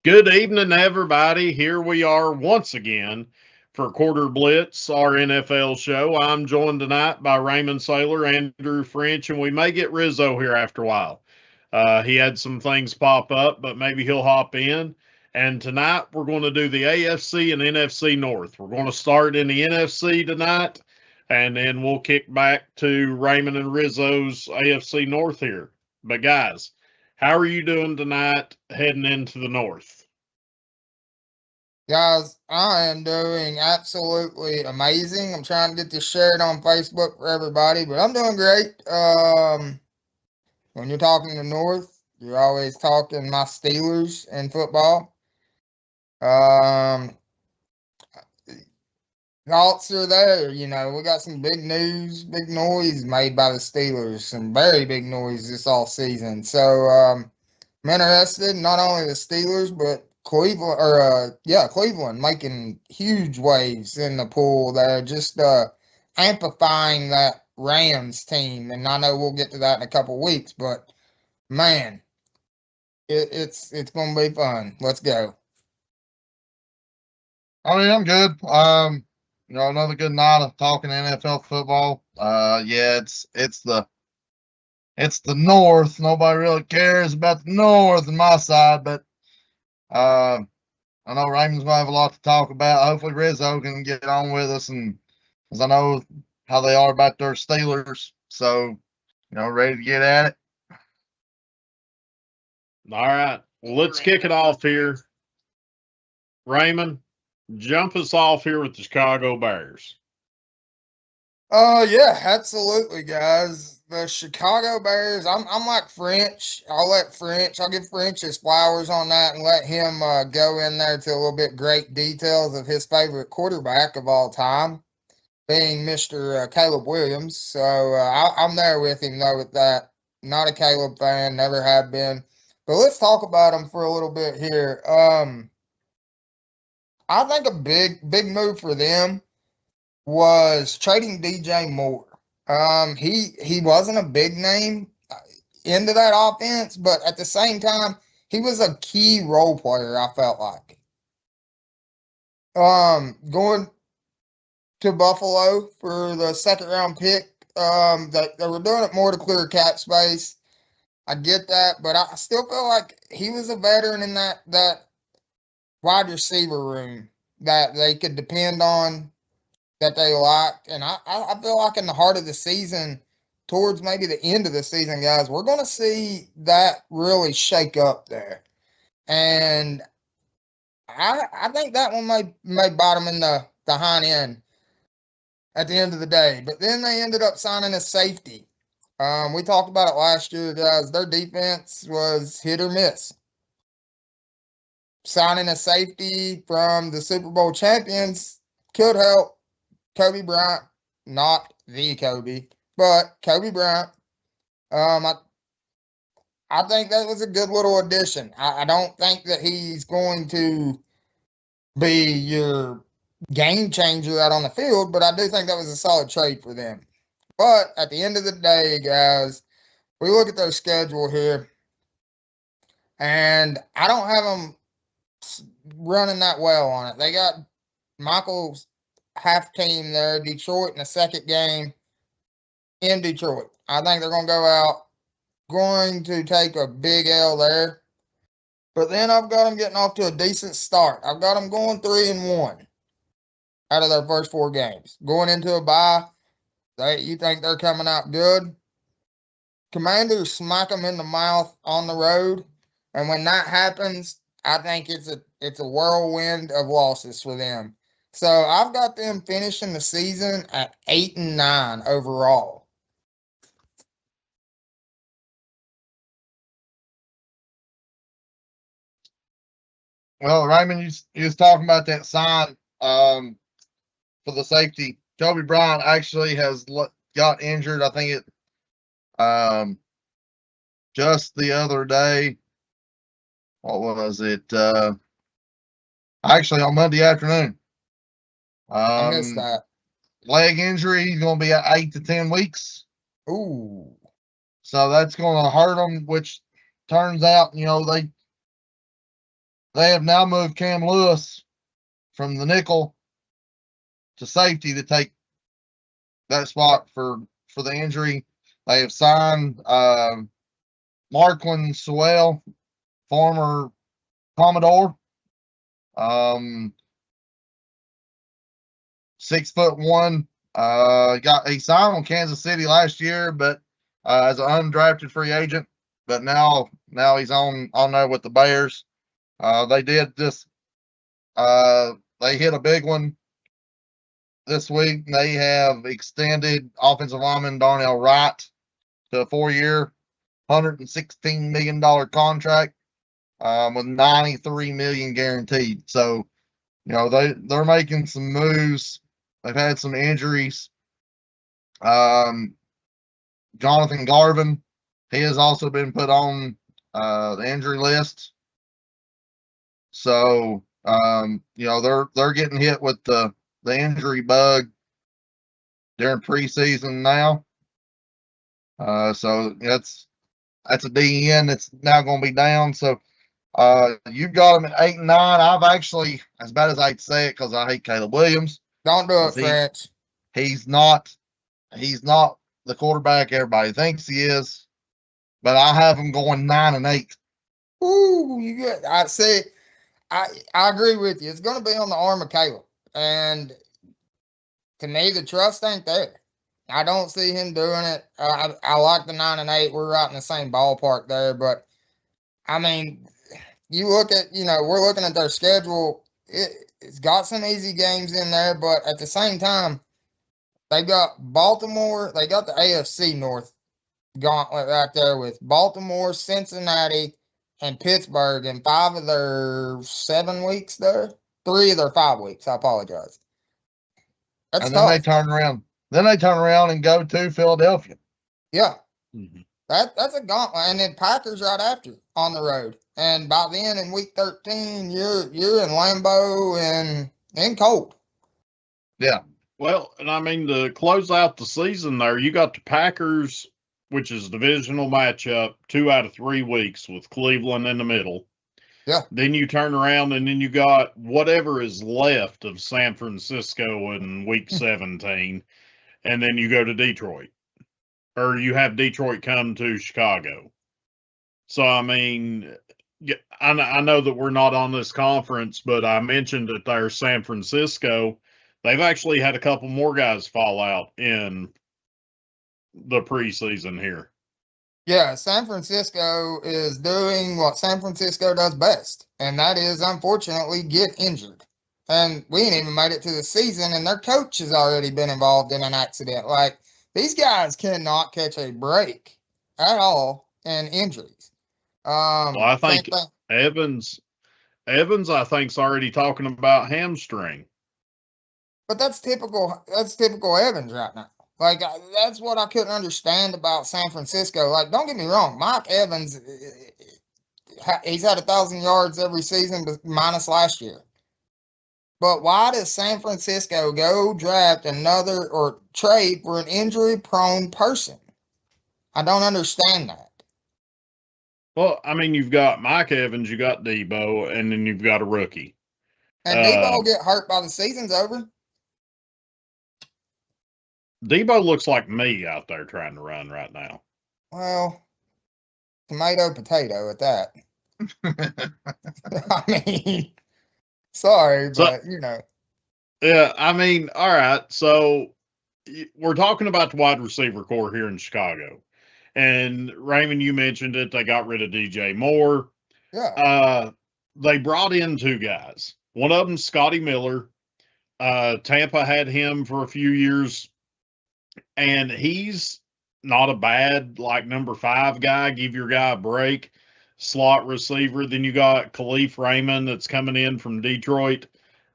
Good evening, everybody. Here we are once again for Quarter Blitz, our NFL show. I'm joined tonight by Raymond Saylor, Andrew French, and we may get Rizzo here after a while. He had some things pop up, but maybe he'll hop in. And tonight we're going to do the AFC and NFC North. We're going to start in the NFC tonight, and then we'll kick back to Raymond and Rizzo's AFC North here. But guys, how are you doing tonight heading into the North? Guys, I am doing absolutely amazing. I'm trying to get this shared on Facebook for everybody, but I'm doing great. When you're talking the North, you're always talking my Steelers in football. Um, Thoughts are there. We got some big news, big noise made by the Steelers, some very big noise this all season. So, I'm interested not only the Steelers, but Cleveland making huge waves in the pool there, just amplifying that Rams team. And I know we'll get to that in a couple weeks, but man, it's gonna be fun. Let's go. I'm good. Another good night of talking NFL football. Yeah, it's the North. Nobody really cares about the North on my side, but uh, I know Raymond's gonna have a lot to talk about. Hopefully Rizzo can get on with us, and because I know how they are about their Steelers, so ready to get at it. All right, well, let's kick it off here. Raymond, jump us off here with the Chicago Bears. Yeah, absolutely, guys. The Chicago Bears. I'm like French. I'll give French his flowers on that and let him go in there to a little bit great details of his favorite quarterback of all time, being Mr. Caleb Williams. So I'm there with him though with that. Not a Caleb fan, never have been. But let's talk about him for a little bit here. I think a big move for them was trading DJ Moore. He wasn't a big name into that offense, but at the same time, he was a key role player. I felt like going to Buffalo for the second round pick. They were doing it more to clear cap space. I get that, but I still feel like he was a veteran in that wide receiver room that they could depend on, that they liked. And I feel like in the heart of the season, towards maybe the end of the season, guys, we're going to see that really shake up there. And I think that one may bite them in the hind end at the end of the day. But then they ended up signing a safety. We talked about it last year, guys. Their defense was hit or miss. Signing a safety from the Super Bowl champions could help Kobe Bryant, not the Kobe, but Kobe Bryant. Um, I, I think that was a good little addition. I don't think that he's going to be your game changer out on the field, but I do think that was a solid trade for them. But at the end of the day, guys, we look at their schedule here, and I don't have them running that well on it. They got Michael's half team there, Detroit, in the second game in Detroit. I think they're going to go out, going to take a big L there. But then I've got them getting off to a decent start. I've got them going 3-1 out of their first four games. Going into a bye, you think they're coming out good. Commanders smack them in the mouth on the road, and when that happens, I think it's a whirlwind of losses for them. So I've got them finishing the season at 8-9 overall. Well, Raymond, you was talking about that sign for the safety. Kobe Bryant actually got injured. I think it just the other day. What was it? Actually, on Monday afternoon. I missed that. Leg injury. He's going to be at 8 to 10 weeks. Ooh. So that's going to hurt him. Which turns out, they have now moved Cam Lewis from the nickel to safety to take that spot for the injury. They have signed Marquand Sewell, former Commodore, 6'1". He signed on Kansas City last year, but as an undrafted free agent. But now he's on there with the Bears. They did this. They hit a big one this week. They have extended offensive lineman Darnell Wright to a 4-year, $116 million contract with $93 million guaranteed. So, they're making some moves. They've had some injuries. Jonathan Garvin, he has also been put on the injury list. So, they're getting hit with the injury bug during preseason now. So that's a DN that's now going to be down. So you've got them at 8 and 9. I've actually, as bad as I hate to say it, because I hate Caleb Williams. Don't do it, French. He's not the quarterback everybody thinks he is. But I have him going 9 and 8. Ooh, you good. I agree with you. It's going to be on the arm of Caleb. And to me, the trust ain't there. I don't see him doing it. I like the 9 and 8. We're right in the same ballpark there. But, I mean, you look at, we're looking at their schedule. It's got some easy games in there. But at the same time, they got Baltimore. They got the AFC North gauntlet right there with Baltimore, Cincinnati, and Pittsburgh in 5 of their 7 weeks there. 3 of their 5 weeks. I apologize. That's and then tough. they turn around. Then they turn around and go to Philadelphia. Yeah. Mm-hmm. That's a gauntlet. And then Packers right after on the road. And by then in week 13, you're in Lambeau and cold. Yeah. Well, and I mean, to close out the season there, you got the Packers, which is divisional matchup, 2 out of 3 weeks with Cleveland in the middle. Yeah. Then you turn around and then you got whatever is left of San Francisco in week 17. And then you go to Detroit. Or you have Detroit come to Chicago. So, I mean, I know that we're not on this conference, but I mentioned that there's San Francisco. They've actually had a couple more guys fall out in the preseason here. Yeah, San Francisco is doing what San Francisco does best, and that is, unfortunately, get injured. And we ain't even made it to the season, and their coach has already been involved in an accident. Like, these guys cannot catch a break at all in injuries. Well, I think Evans, I think, is already talking about hamstring. But that's typical Evans right now. Like, that's what I couldn't understand about San Francisco. Like, don't get me wrong, Mike Evans, he's had 1,000 yards every season, minus last year. But why does San Francisco go draft another or trade for an injury-prone person? I don't understand that. Well, I mean, you've got Mike Evans, you got Debo, and then you've got a rookie. And Debo will get hurt by the season's over. Debo looks like me out there trying to run right now. Well, tomato, potato at that. I mean, sorry, but, Yeah, I mean, all right. So we're talking about the wide receiver core here in Chicago. And Raymond, you mentioned it. They got rid of DJ Moore. Yeah. They brought in 2 guys. One of them, Scotty Miller. Tampa had him for a few years. And he's not a bad, number 5 guy. Give your guy a break. Slot receiver. Then you got Khalif Raymond that's coming in from Detroit.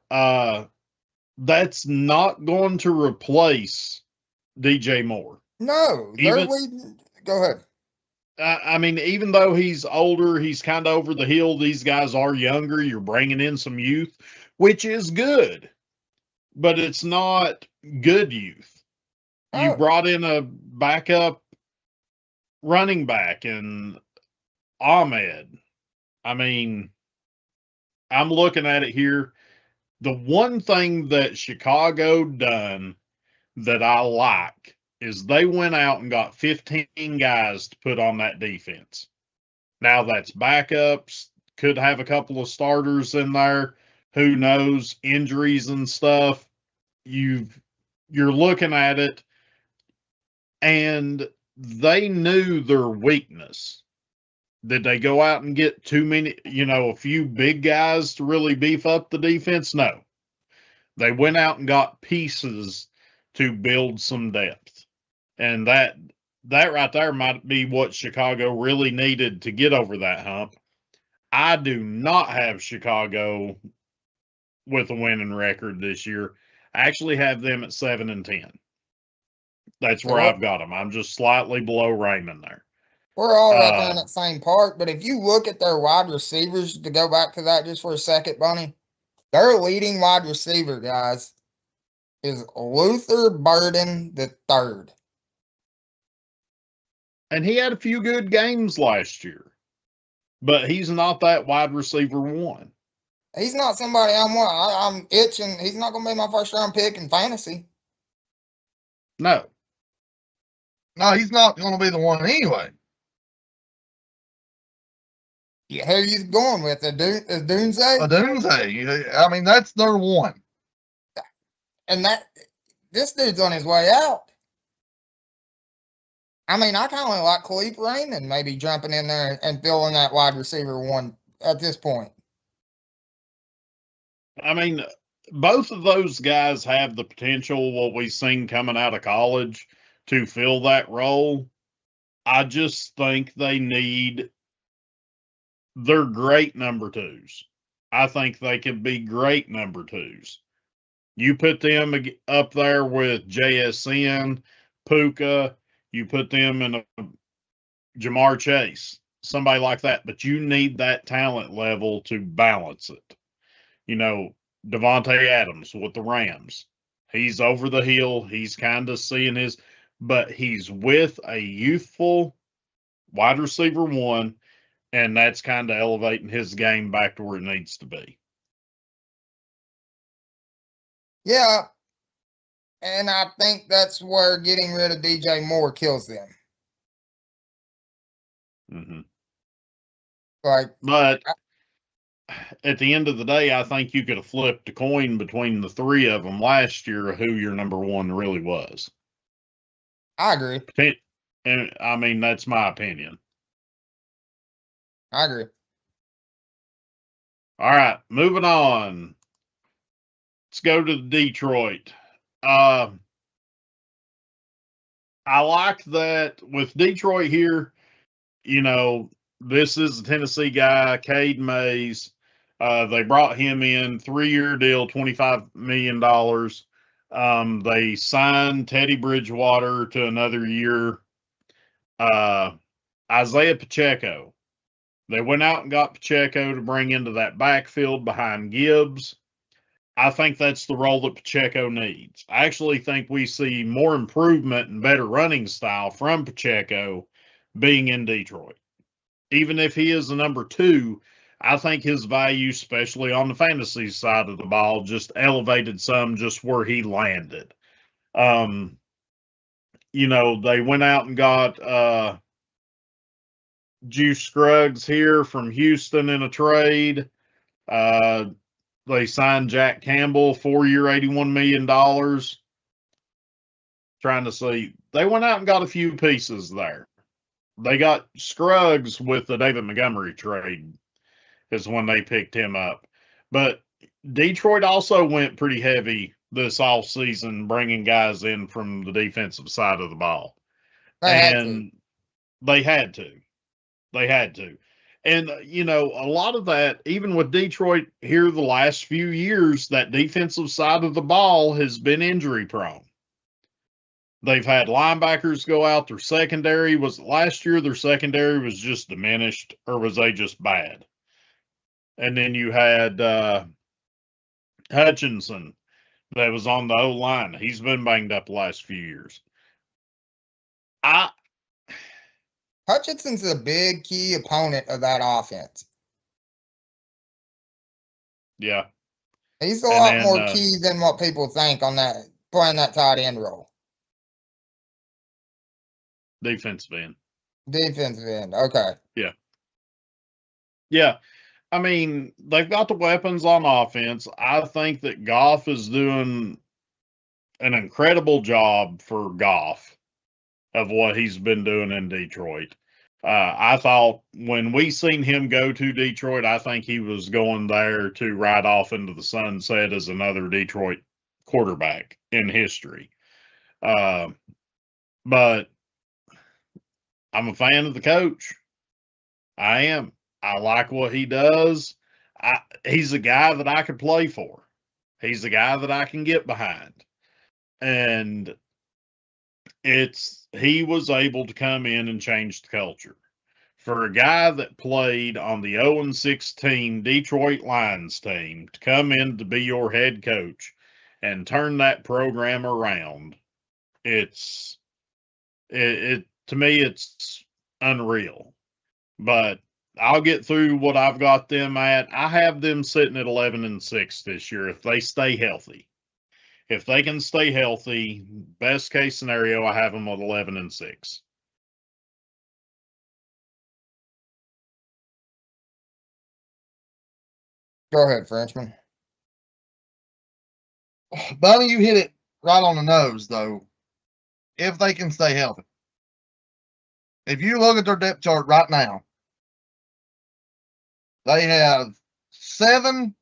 That's not going to replace DJ Moore. No. Go ahead. I mean, even though he's older, he's kind of over the hill. These guys are younger. You're bringing in some youth, which is good. But it's not good youth. You brought in a backup running back in Ahmed. I mean, I'm looking at it here. The one thing that Chicago done that I like is they went out and got 15 guys to put on that defense. Now that's backups, could have a couple of starters in there. Who knows? Injuries and stuff. You're looking at it, and they knew their weakness. Did they go out and get too many, a few big guys to really beef up the defense? No. They went out and got pieces to build some depth. And that right there might be what Chicago really needed to get over that hump. I do not have Chicago with a winning record this year. I actually have them at 7-10. That's where I've got them. I'm just slightly below Raymond there. We're all right there in that same part. But if you look at their wide receivers, to go back to that just for a second, Bunny, their leading wide receiver, guys, is Luther Burden III. And he had a few good games last year, but he's not that wide receiver one. He's not somebody I'm itching. He's not going to be my first round pick in fantasy. No. No, he's not going to be the one anyway. Yeah, who you going with? Odunze? Odunze. I mean, that's their one. And this dude's on his way out. I mean, I kind of like Khalif Raymond maybe jumping in there and filling that wide receiver one at this point. I mean, both of those guys have the potential, what we've seen coming out of college, to fill that role. I just think they're great number twos. I think they could be great number twos. You put them up there with JSN, Puka, you put them in a Jamar Chase, somebody like that, but you need that talent level to balance it. Devontae Adams with the Rams. He's over the hill. He's kind of seeing but he's with a youthful wide receiver one, and that's kind of elevating his game back to where it needs to be. Yeah, and I think that's where getting rid of DJ Moore kills them. Mm-hmm. But at the end of the day, I think you could have flipped a coin between the three of them last year who your number one really was. I agree. And I mean, that's my opinion. I agree. All right, moving on. Let's go to Detroit. I like that with Detroit here, this is a Tennessee guy, Cade Mays. They brought him in, 3-year deal, $25 million. They signed Teddy Bridgewater to another year. Isaiah Pacheco. They went out and got Pacheco to bring into that backfield behind Gibbs. I think that's the role that Pacheco needs. I actually think we see more improvement and better running style from Pacheco being in Detroit. Even if he is the number 2, I think his value, especially on the fantasy side of the ball, just elevated some just where he landed. They went out and got Juice Scruggs here from Houston in a trade. They signed Jack Campbell, 4-year, $81 million. Trying to see. They went out and got a few pieces there. They got Scruggs with the David Montgomery trade is when they picked him up. But Detroit also went pretty heavy this offseason, bringing guys in from the defensive side of the ball. They had to. And, a lot of that, even with Detroit here the last few years, that defensive side of the ball has been injury prone. They've had linebackers go out. Their secondary last year, their secondary was just diminished, or was they just bad? And then you had Hutchinson that was on the O-line. He's been banged up the last few years. Hutchinson's a big key opponent of that offense. Yeah. He's a And lot then, more key than what people think on that, playing that tight end role. defensive end. Defensive end. Okay. Yeah. I mean, they've got the weapons on offense. I think that Goff is doing an incredible job for Goff of what he's been doing in Detroit. I thought when we seen him go to Detroit, I think he was going there to ride off into the sunset as another Detroit quarterback in history. But I'm a fan of the coach. I am. I like what he does. He's a guy that I could play for. He's a guy that I can get behind. And he was able to come in and change the culture. For a guy that played on the 0-16 Detroit Lions team to come in to be your head coach and turn that program around, to me it's unreal. But I'll get through what I've got them at. I have them sitting at 11-6 this year if they stay healthy. If they can stay healthy, best case scenario, I have them at 11-6. Go ahead, Frenchman. Bunny, you hit it right on the nose, though. If they can stay healthy. If you look at their depth chart right now, they have 7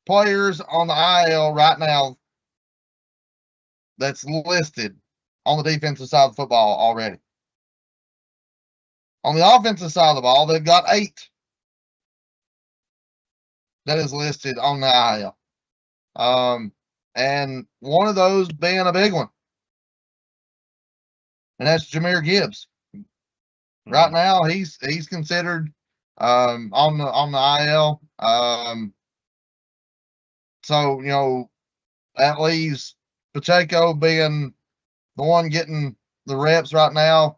players on the IL right now that's listed on the defensive side of the football already. On the offensive side of the ball, they've got 8 that is listed on the IL. And one of those being a big one. And that's Jahmyr Gibbs. Right now, he's considered on the IL. So, that leaves Pacheco being the one getting the reps right now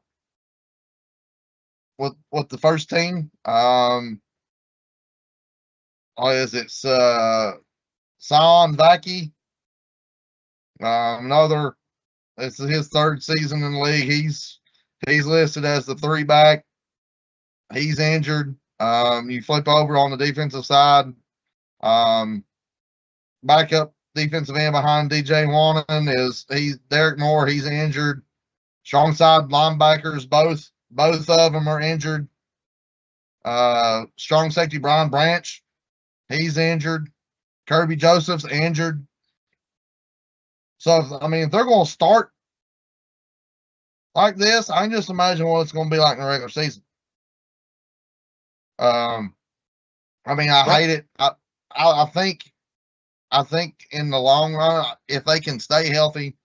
with the first team. Son Vaki? This is his 3rd season in the league. He's listed as the 3-back. He's injured. You flip over on the defensive side. Backup defensive end behind DJ Wannon he's Derek Moore. He's injured. Strong side linebackers, both of them are injured. Strong safety Brian Branch, he's injured. Kirby Joseph's injured. So, if they're going to start like this, I can just imagine what it's going to be like in the regular season. I hate it. I think in the long run, if they can stay healthy,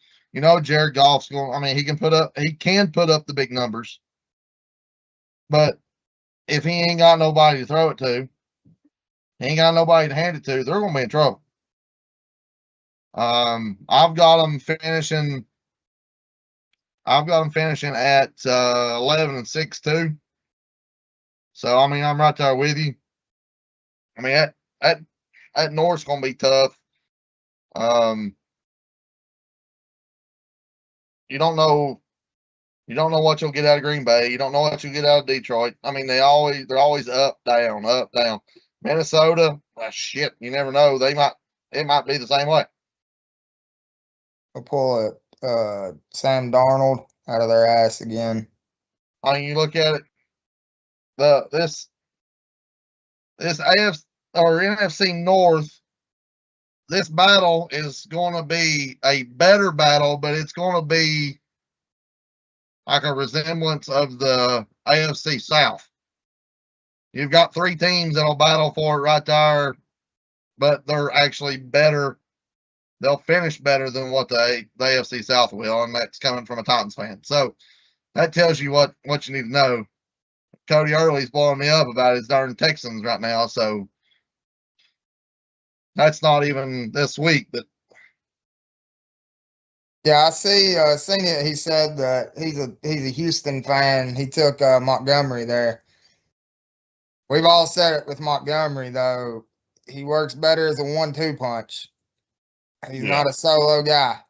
Jared Goff's going. He can put up the big numbers, but if he ain't got nobody to throw it to, he ain't got nobody to hand it to, they're going to be in trouble. I've got them finishing at 11-6 too. So I'm right there with you. That North's gonna be tough. You don't know what you'll get out of Green Bay. You don't know what you'll get out of Detroit. They're always up, down, up, down. Minnesota, well, shit, you never know. It might be the same way. I'll pull it. Sam Darnold out of their ass again. You look at it. This AFC or NFC North. This battle is going to be a better battle, but it's going to be like a resemblance of the AFC South. You've got 3 teams that'll battle for it right there, but they're actually better. They'll finish better than what the AFC South will, and that's coming from a Titans fan. So that tells you what you need to know. Cody Early's blowing me up about his darn Texans right now, so that's not even this week. But yeah, I seen it. He said that he's a Houston fan. He took Montgomery there. We've all said it with Montgomery though. he works better as a 1-2 punch. He's Yeah. not a solo guy.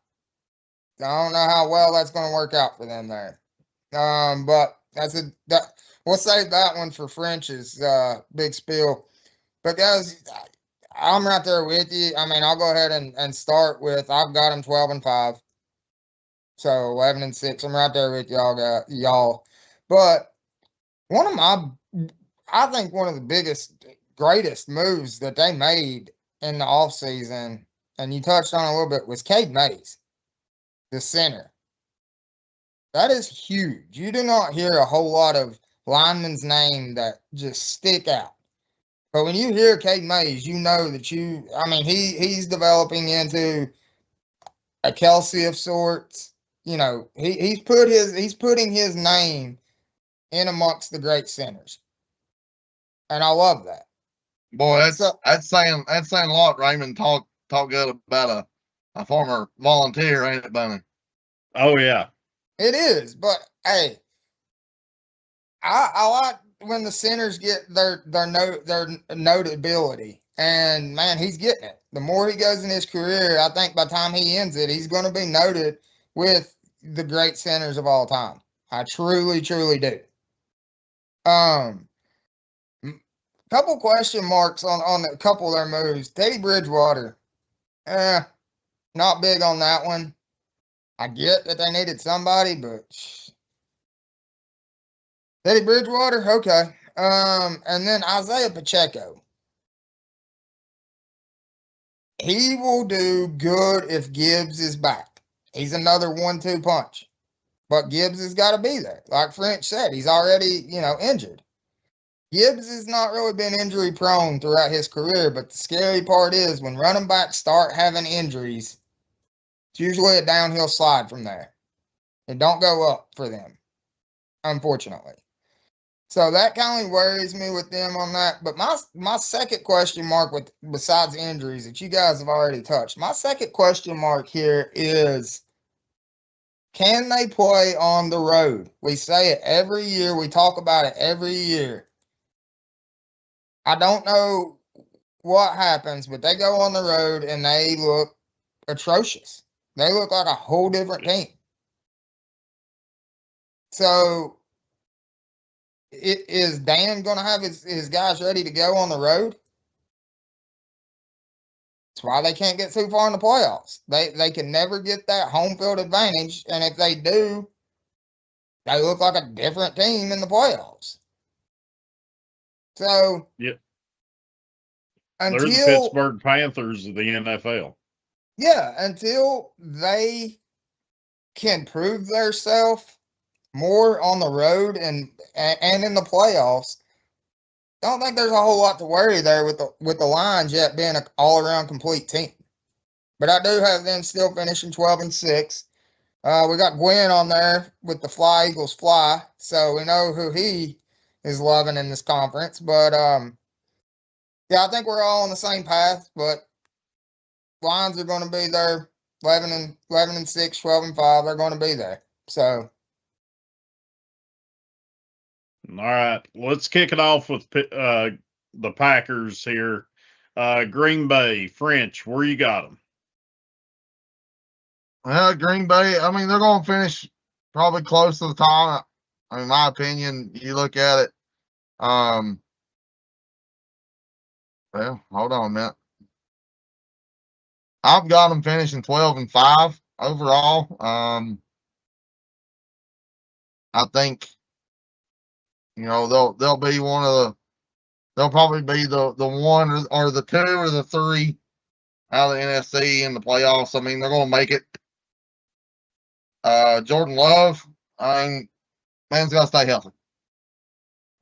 I don't know how well that's going to work out for them there. But we'll save that one for French's big spiel. But guys, I'm right there with you. I mean, I'll go ahead and start with I've got him 12-5. So 11-6. I'm right there with y'all. But I think one of the biggest, greatest moves that they made in the offseason, and you touched on a little bit, was Cade Mays, the center. That is huge. You do not hear a whole lot of linemen's name that just stick out. But when you hear Cade Mays, you know that he's developing into a Kelsey of sorts. You know, he's putting his name in amongst the great centers. And I love that. Boy, that's saying a lot. Raymond talk good about a former volunteer, ain't it, Bunny? Oh yeah, it is. But hey, I like when the centers get their notability, and man, he's getting it. The more he goes in his career, I think by the time he ends it, he's going to be noted with the great centers of all time. I truly, truly do. Couple question marks on a couple of their moves. Teddy Bridgewater, not big on that one. I get that they needed somebody, but Teddy Bridgewater, okay. And then Isaiah Pacheco. He will do good if Gibbs is back. He's another 1-2 punch. But Gibbs has got to be there. Like French said, he's already, injured. Gibbs has not really been injury prone throughout his career, but the scary part is when running backs start having injuries, it's usually a downhill slide from there. It don't go up for them, unfortunately. So that kind of worries me with them on that. But my second question mark besides injuries that you guys have already touched, my second question mark here is, can they play on the road? We say it every year. We talk about it every year. I don't know what happens, but they go on the road and they look atrocious. They look like a whole different team. So is Dan going to have his guys ready to go on the road? That's why they can't get too far in the playoffs. They can never get that home field advantage, and if they do, they look like a different team in the playoffs. So yeah, until they're the Pittsburgh Panthers of the NFL. Yeah, until they can prove themselves more on the road and in the playoffs, I don't think there's a whole lot to worry there with the Lions yet being an all-around complete team. But I do have them still finishing 12-6. We got Gwen on there with the Fly Eagles Fly, so we know who he is loving in this conference. But yeah, I think we're all on the same path. But Lions are going to be there, 11-6, 12-5. They're going to be there. So. All right, let's kick it off with the Packers here. Green Bay, French, where you got them? Well, Green Bay, I mean, they're going to finish probably close to the top. I mean, in my opinion, you look at it. Well, hold on a minute. I've got them finishing 12-5 overall. I think, they'll be they'll probably be the one or the two or the three out of the NFC in the playoffs. I mean, they're going to make it. Jordan Love, I mean, man's got to stay healthy.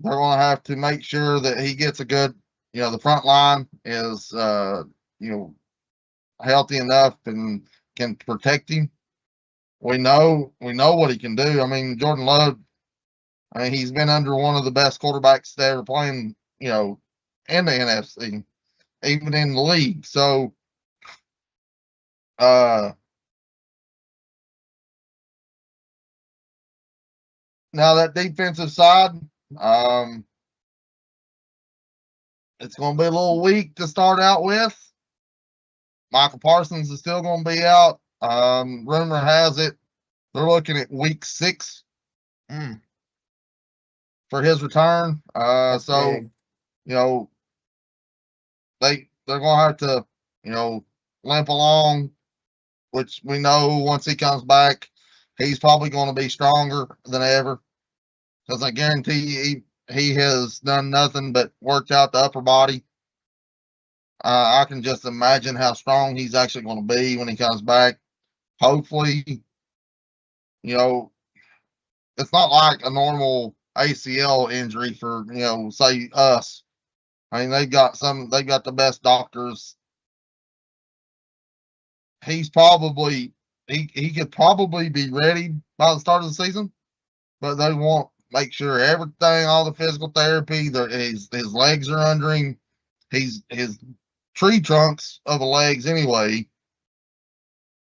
They're going to have to make sure that he gets a good, the front line is, healthy enough and can protect him. We know what he can do. I mean, Jordan Love, I mean, he's been under one of the best quarterbacks to ever playing, in the NFC, even in the league. So, now that defensive side, it's going to be a little weak to start out with. Michael Parsons is still going to be out. Rumor has it they're looking at week 6 for his return. So big. you know they're going to have to limp along, which we know once he comes back, he's probably going to be stronger than ever. Because I guarantee he has done nothing but worked out the upper body. I can just imagine how strong he's actually going to be when he comes back. Hopefully, it's not like a normal ACL injury for, say us. I mean, they've got the best doctors. He could probably be ready by the start of the season, but they want to make sure everything, all the physical therapy, his legs are under him. His tree trunks of the legs anyway.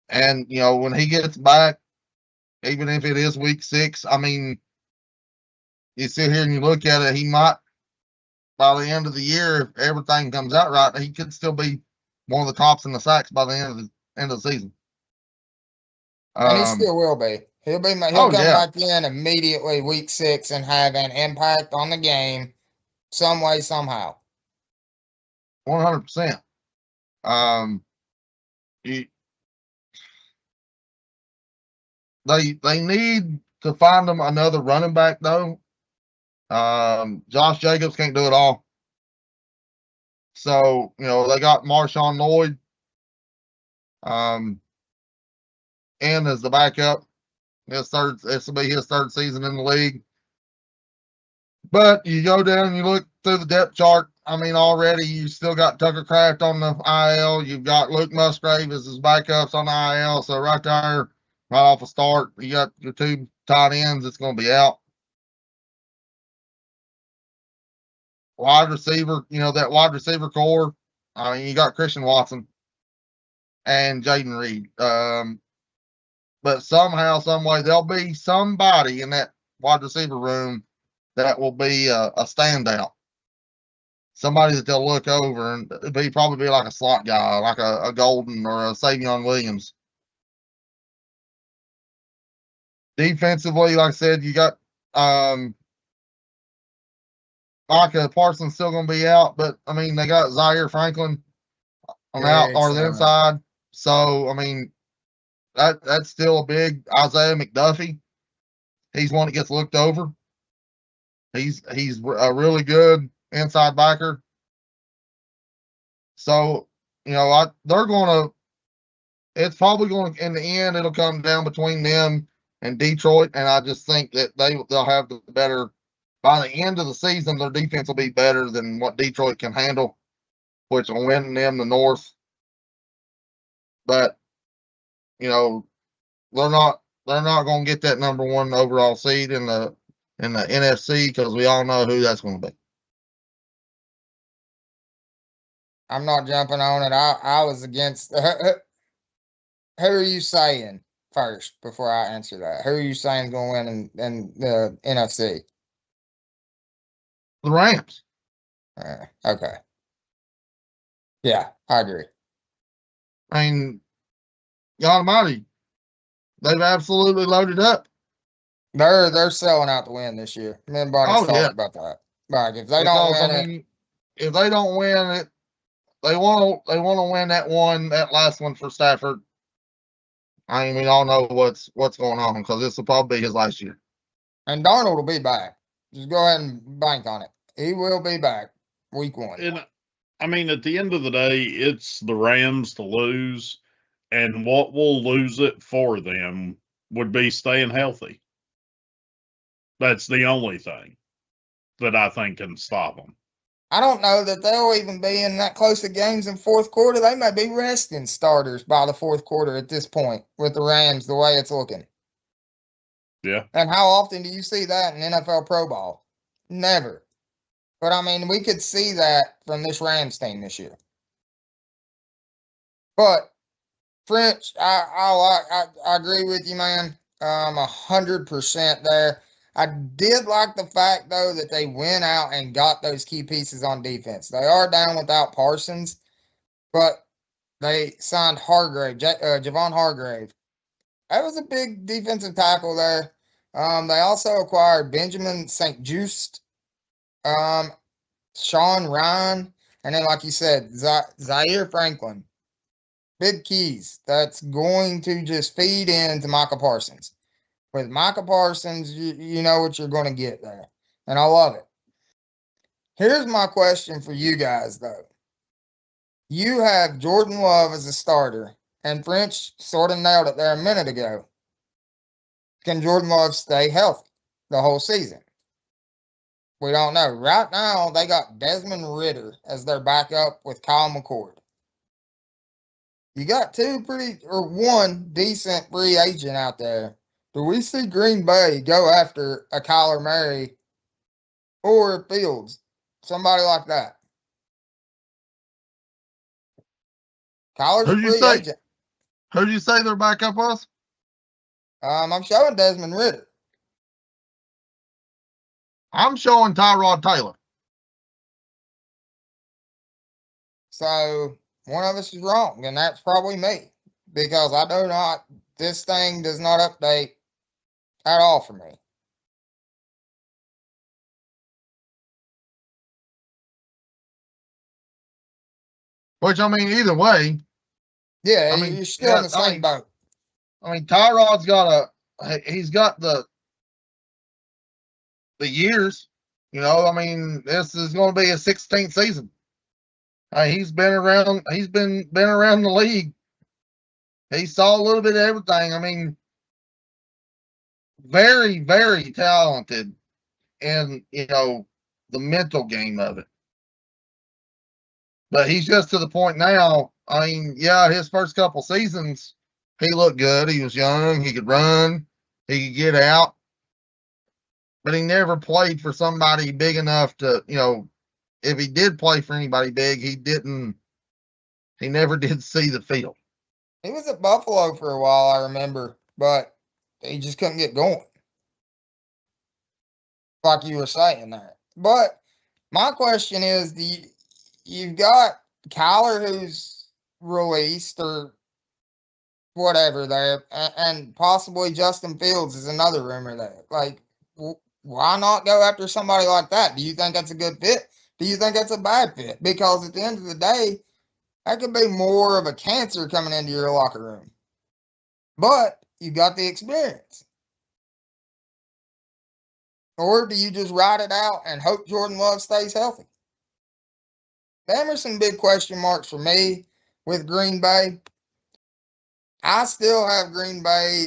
And, when he gets back, even if it is week 6, I mean, you sit here and you look at it, he might, by the end of the year, if everything comes out right, he could still be one of the tops in the sacks by the end of the season. And he still will be. He'll come back in immediately week 6 and have an impact on the game some way, somehow. 100%. They need to find them another running back though. Josh Jacobs can't do it all. So, they got Marshawn Lloyd in as the backup. This will be his 3rd season in the league. But you go down and you look through the depth chart. I mean, already you still got Tucker Kraft on the IL. You've got Luke Musgrave as his backups on the IL. So right there, right off the start, you got your 2 tight ends that's going to be out. Wide receiver, that wide receiver core. I mean, you got Christian Watson and Jaden Reed. But somehow, some way, there'll be somebody in that wide receiver room that will be a standout. Somebody that they'll look over and probably be like a slot guy, like a Golden or a Savion Williams. Defensively, like I said, you got Micah Parsons still going to be out, but I mean, they got Zaire Franklin on the inside. So, I mean, that's still a big Isaiah McDuffie. He's one that gets looked over. He's a really good inside backer. So, they're going to, it's probably going to, in the end, it'll come down between them and Detroit. And I just think that they'll have the better, by the end of the season, their defense will be better than what Detroit can handle, which will win them the North. But, they're not going to get that number 1 overall seed in the NFC because we all know who that's going to be. I'm not jumping on it. I was against. Who are you saying first before I answer that? Who are you saying is going to win in the NFC? The Rams. Okay. Yeah, I agree. I mean, God Almighty, they've absolutely loaded up. They're selling out to win this year. Everybody's talking about that. Like if they don't win if they don't win it, they want to win that last one for Stafford. I mean, we all know what's going on because this will probably be his last year. And Darnold will be back. Just go ahead and bank on it. He will be back week 1. And I mean, at the end of the day, it's the Rams to lose, and what will lose it for them would be staying healthy. That's the only thing that I think can stop them. I don't know that they'll even be in that close to games in 4th quarter. They may be resting starters by the 4th quarter at this point with the Rams, the way it's looking. Yeah. And how often do you see that in NFL Pro Bowl? Never. But, I mean, we could see that from this Rams team this year. But, French, I agree with you, man. 100% there. I did like the fact, though, that they went out and got those key pieces on defense. They are down without Parsons, but they signed Hargrave, Javon Hargrave. That was a big defensive tackle there. They also acquired Benjamin St. Just, Sean Ryan, and then, like you said, Zaire Franklin. Big keys that's going to just feed into Micah Parsons. With Micah Parsons, you know what you're going to get there. And I love it. Here's my question for you guys, though. You have Jordan Love as a starter, and French sort of nailed it there a minute ago. Can Jordan Love stay healthy the whole season? We don't know. Right now, they got Desmond Ridder as their backup with Kyle McCord. You got one decent free agent out there. Do we see Green Bay go after a Kyler Murray or Fields? Somebody like that. Kyler's a free agent. Who'd you say their backup was? I'm showing Desmond Ridder. I'm showing Tyrod Taylor. So one of us is wrong, and that's probably me, because this thing does not update at all for me. Which, I mean, either way. Yeah, you're still in the same boat. I mean, Tyrod's he's got the years, I mean, this is going to be his 16th season. He's been around the league. He saw a little bit of everything. I mean, very, very talented in, the mental game of it. But he's just to the point now. I mean, yeah, his first couple seasons, he looked good. He was young. He could run. He could get out. But he never played for somebody big enough to, if he did play for anybody big, he never did see the field. He was at Buffalo for a while, I remember, but he just couldn't get going. Like you were saying there. But my question is, you've got Kyler who's released or whatever there, and possibly Justin Fields is another rumor there. Like, why not go after somebody like that? Do you think that's a good fit? Do you think that's a bad fit? Because at the end of the day, that could be more of a cancer coming into your locker room. But you got the experience. Or do you just ride it out and hope Jordan Love stays healthy? There are some big question marks for me with Green Bay. I still have Green Bay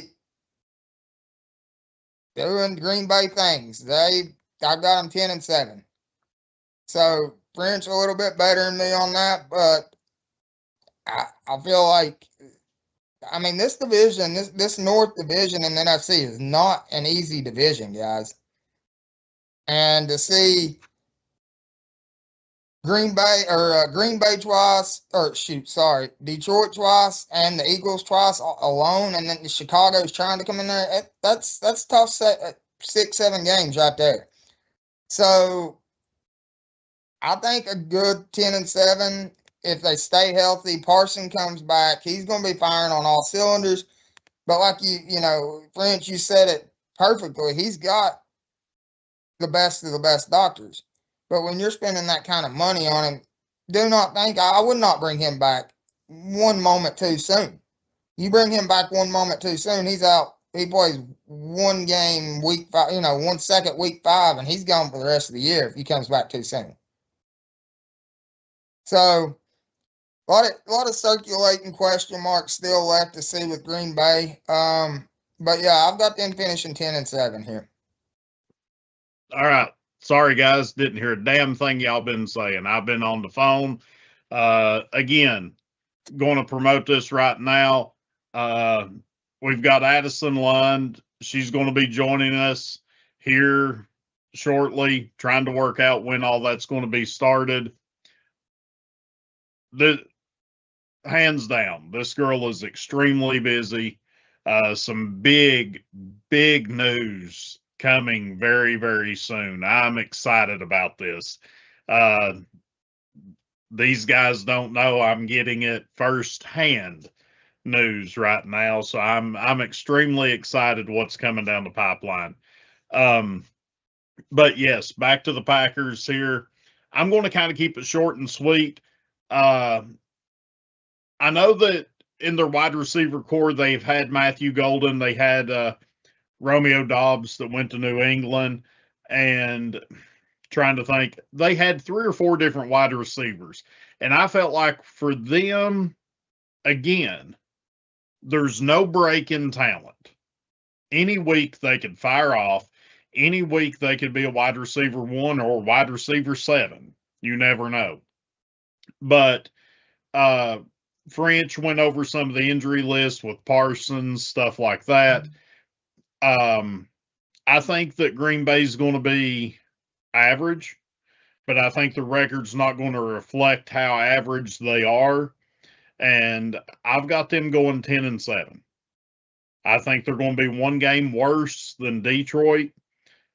doing Green Bay things. I got them 10-7. So French a little bit better than me on that, but I feel like, I mean, this division, this North division in the NFC is not an easy division, guys. And to see Green Bay twice, Detroit twice, and the Eagles twice alone, and then the Chicago's trying to come in there. That's tough. 6-7 games right there. So I think a good 10-7 if they stay healthy. Parson comes back, he's going to be firing on all cylinders. But like French, you said it perfectly. He's got the best of the best doctors. But when you're spending that kind of money on him, do not think I would not bring him back one moment too soon. You bring him back one moment too soon, he's out. He plays one game week 5, 1 second week 5, and he's gone for the rest of the year if he comes back too soon. So a lot of circulating question marks still left to see with Green Bay. But yeah, I've got them finishing 10-7 here. All right. Sorry, guys. Didn't hear a damn thing y'all been saying. I've been on the phone. Again, going to promote this right now. We've got Addison Lund. She's going to be joining us here shortly, trying to work out when all that's going to be started. Hands down, this girl is extremely busy. Some big news coming very, very soon. I'm excited about this. These guys don't know I'm getting it firsthand news right now, so I'm extremely excited what's coming down the pipeline. But yes, back to the Packers here. I'm going to kind of keep it short and sweet. I know that in their wide receiver core, they've had Matthew Golden, they had Romeo Dobbs that went to New England, and trying to think, they had 3 or 4 different wide receivers. And I felt like for them, again, there's no break in talent. Any week they could fire off. Any week they could be a wide receiver 1 or wide receiver 7. You never know. But French went over some of the injury list with Parsons, stuff like that. I think that Green Bay is going to be average, but I think the record's not going to reflect how average they are. And I've got them going 10-7. I think they're going to be 1 game worse than Detroit,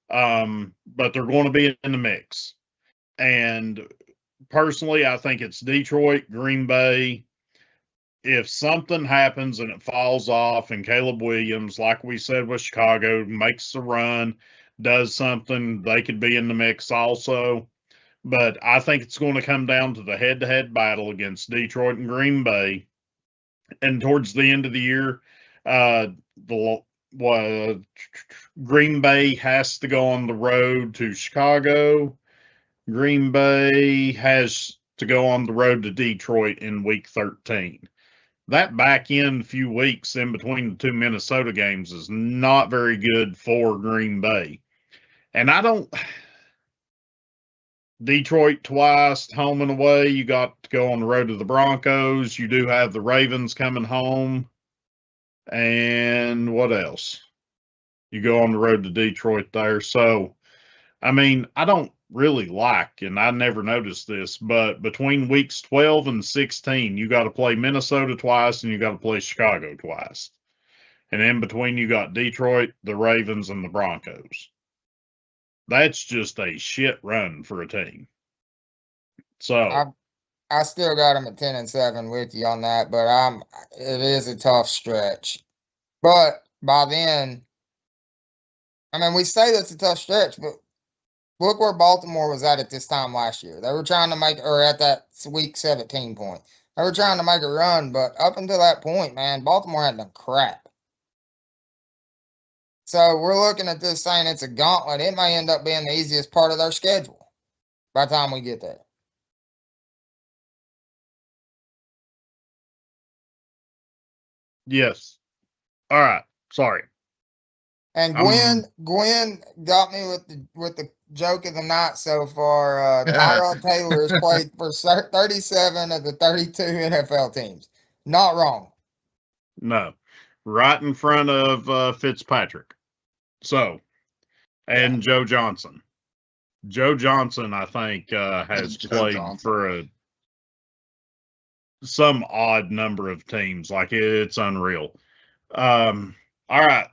but they're going to be in the mix. And personally, I think it's Detroit, Green Bay. If something happens and it falls off and Caleb Williams, like we said with Chicago, makes a run, does something, they could be in the mix also. But I think it's going to come down to the head-to-head battle against Detroit and Green Bay. And towards the end of the year, Green Bay has to go on the road to Chicago. Green Bay has to go on the road to Detroit in week 13. That back end few weeks in between the 2 Minnesota games is not very good for Green Bay. And Detroit twice, home and away. You got to go on the road to the Broncos. You do have the Ravens coming home. And what else? You go on the road to Detroit there. So, I mean, I don't really like, and I never noticed this, but between weeks 12 and 16, you got to play Minnesota twice and you got to play Chicago twice. And in between, you got Detroit, the Ravens, and the Broncos. That's just a shit run for a team. So I still got them at 10-7 with you on that, but it is a tough stretch. But by then, I mean, we say that's a tough stretch, but look where Baltimore was at this time last year. They were trying to make, or at that week 17 point, they were trying to make a run, but up until that point, man, Baltimore had done crap. So we're looking at this saying it's a gauntlet. It may end up being the easiest part of their schedule by the time we get there. Yes. All right. Sorry. And Gwen got me with the joke of the night so far. Tyrod Taylor has played for 37 of the 32 NFL teams. Not wrong. No. Right in front of Fitzpatrick. So, and Joe Johnson. Joe Johnson, I think, has played for some odd number of teams. Like, it's unreal. All right.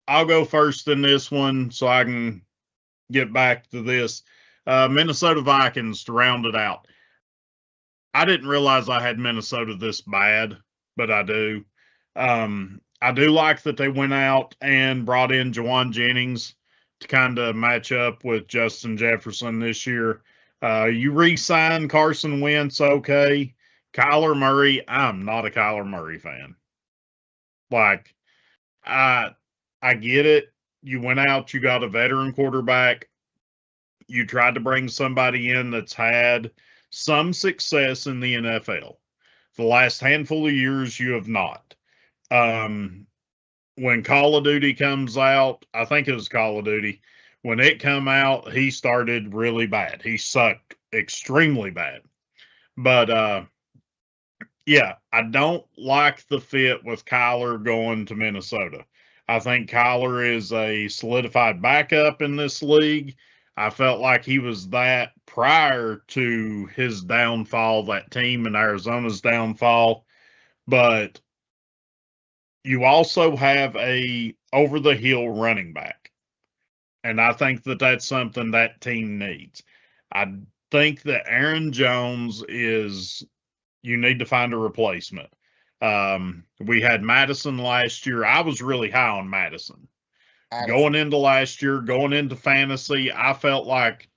I'll go first in this one so I can get back to this. Minnesota Vikings to round it out. I didn't realize I had Minnesota this bad, but I do. I do like that they went out and brought in Jawan Jennings to kind of match up with Justin Jefferson this year. You re-sign Carson Wentz, okay. Kyler Murray, I'm not a Kyler Murray fan. Like, I get it. You went out, you got a veteran quarterback. You tried to bring somebody in that's had some success in the NFL. The last handful of years, you have not. When Call of Duty comes out, I think it was Call of Duty, when it come out, he started really bad. He sucked extremely bad. But, yeah, I don't like the fit with Kyler going to Minnesota. I think Kyler is a solidified backup in this league. I felt like he was that prior to his downfall, that team in Arizona's downfall. But you also have a over-the-hill running back. And I think that that's something that team needs. I think that Aaron Jones is, you need to find a replacement. We had Madison last year. I was really high on Madison. Going into last year, going into fantasy, I felt like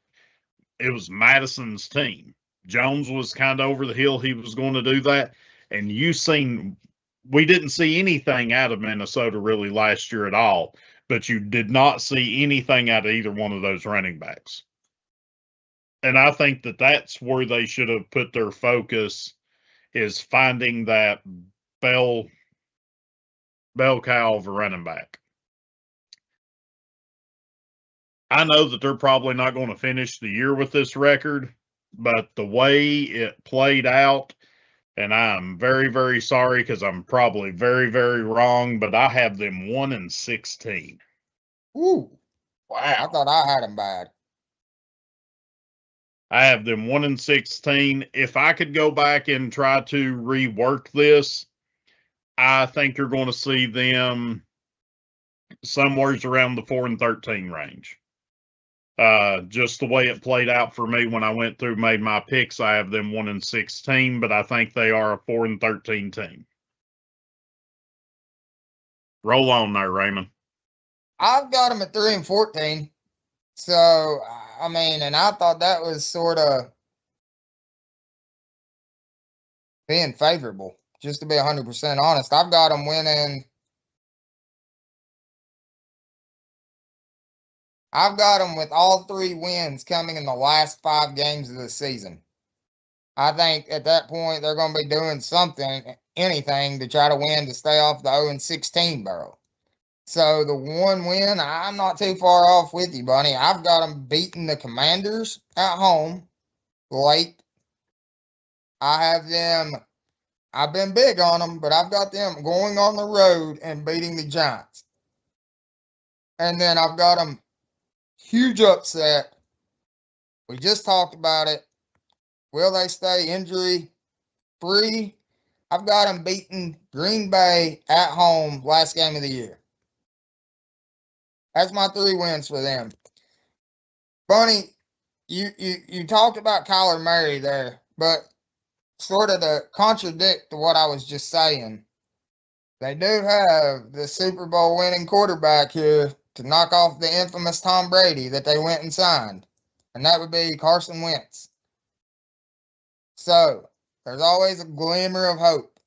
it was Madison's team. Jones was kind of over the hill. He was going to do that. And we didn't see anything out of Minnesota really last year at all, but you did not see anything out of either one of those running backs. And I think that that's where they should have put their focus, is finding that bell cow of a running back. I know that they're probably not going to finish the year with this record, but the way it played out, and I'm very, very sorry because I'm probably very, very wrong, but I have them 1-16. Ooh, Wow. I thought I had them bad. I have them 1-16. If I could go back and try to rework this, I think you're going to see them somewhere around the 4-13 range. Just the way it played out for me when I went through, made my picks, I have them 1-16, but I think they are a 4-13 team. Roll on there, Raymond. I've got them at 3-14. So, I mean, and I thought that was sort of being favorable, just to be 100% honest. I've got them winning. I've got them with all 3 wins coming in the last 5 games of the season. I think at that point they're going to be doing something, anything to try to win to stay off the 0-16 barrel. So the 1 win, I'm not too far off with you, Bunny. I've got them beating the Commanders at home late. I have them, I've been big on them, but I've got them going on the road and beating the Giants. And then I've got them huge upset. We just talked about it. Will they stay injury free? I've got them beating Green Bay at home last game of the year. That's my 3 wins for them. Bunny, you talked about Kyler Murray there, but sort of to contradict what I was just saying, they do have the Super Bowl winning quarterback here to knock off the infamous Tom Brady that they went and signed, and that would be Carson Wentz. So there's always a glimmer of hope,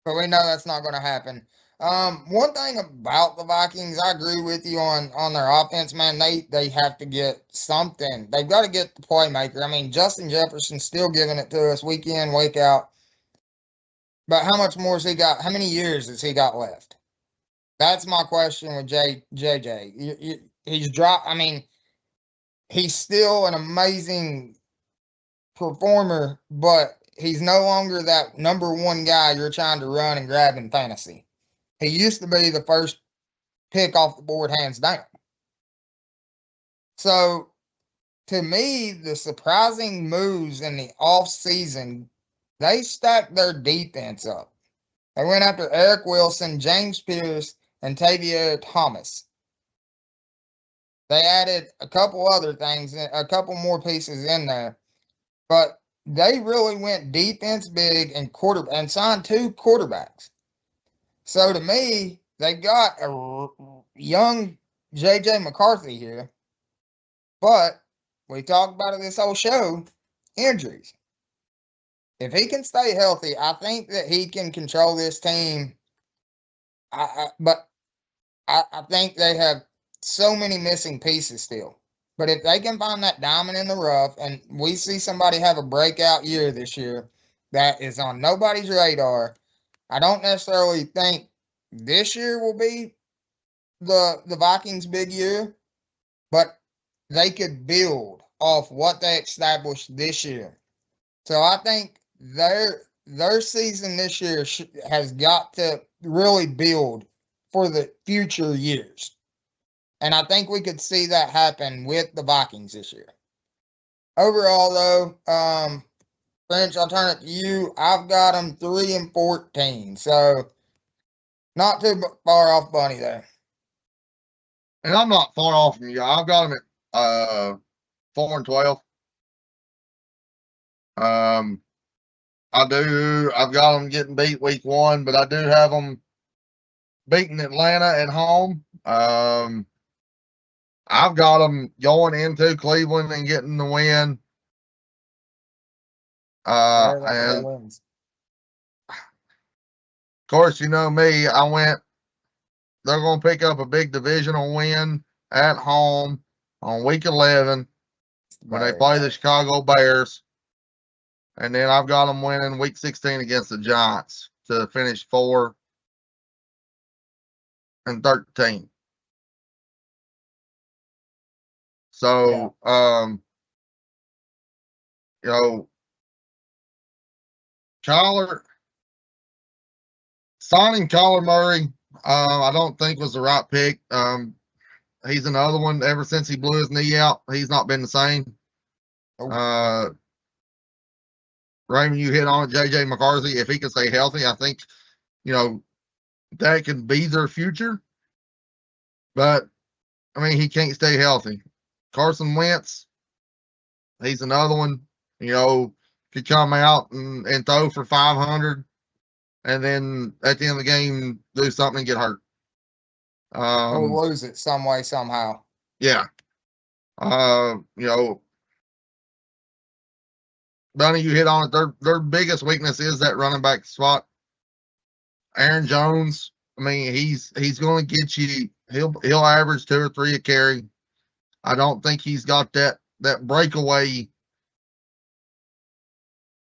but we know that's not going to happen. One thing about the Vikings, I agree with you on their offense, man. They have to get something. They've got to get the playmaker. I mean, Justin Jefferson's still giving it to us week in, week out. But how much more has he got? How many years has he got left? That's my question with JJ. He's dropped. I mean, he's still an amazing performer, but he's no longer that number 1 guy you're trying to run and grab in fantasy. He used to be the first pick off the board, hands down. So, to me, the surprising moves in the offseason, they stacked their defense up. They went after Eric Wilson, James Pierce, and Tavia Thomas. They added a couple other things, a couple more pieces in there. But they really went defense big and signed 2 quarterbacks. So to me, they got a young J.J. McCarthy here. But we talked about it this whole show, injuries. If he can stay healthy, I think that he can control this team. But I think they have so many missing pieces still. But if they can find that diamond in the rough, and we see somebody have a breakout year this year that is on nobody's radar, I don't necessarily think this year will be the Vikings' big year, but they could build off what they established this year. So I think their season this year has got to really build for the future years. And I think we could see that happen with the Vikings this year. Overall, though, French, I'll turn it to you. I've got them 3-14. So not too far off Bunny there. and I'm not far off from you. I've got them at 4-12. I've got them getting beat week 1, but I do have them beating Atlanta at home. I've got them going into Cleveland and getting the win. And of course, you know me, they're going to pick up a big divisional win at home on week 11 when they play the Chicago Bears. And then I've got them winning week 16 against the Giants to finish 4-13. So, you know, signing Kyler Murray, I don't think was the right pick. He's another one. Ever since he blew his knee out, he's not been the same. Raymond, you hit on it. JJ McCarthy, if he can stay healthy, I think, you know, that could be their future. But, I mean, he can't stay healthy. Carson Wentz, he's another one, you know, could come out and throw for 500 and then at the end of the game do something and get hurt. He'll lose it some way, somehow. Yeah. You know, Bunny, you hit on it. Their biggest weakness is that running back spot. Aaron Jones, I mean, he's going to get you. He'll average 2 or 3 a carry. I don't think he's got that breakaway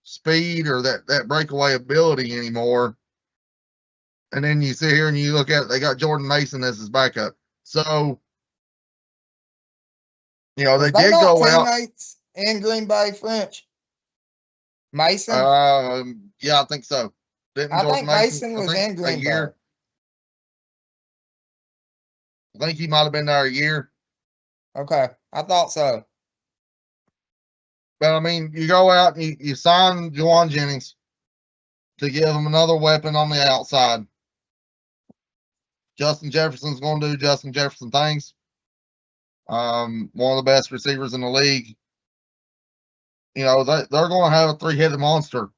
speed or that breakaway ability anymore. And then you sit here and you look at they got Jordan Mason as his backup. So, you know, they did go out in Green Bay, French. Mason? Yeah, I think so. I think Mason was in Green Bay. I think he might have been there a year. Okay, I thought so. But, I mean, you go out and you sign Juwan Jennings to give him another weapon on the outside. Justin Jefferson's going to do Justin Jefferson things. One of the best receivers in the league. You know, they're going to have a 3-headed monster.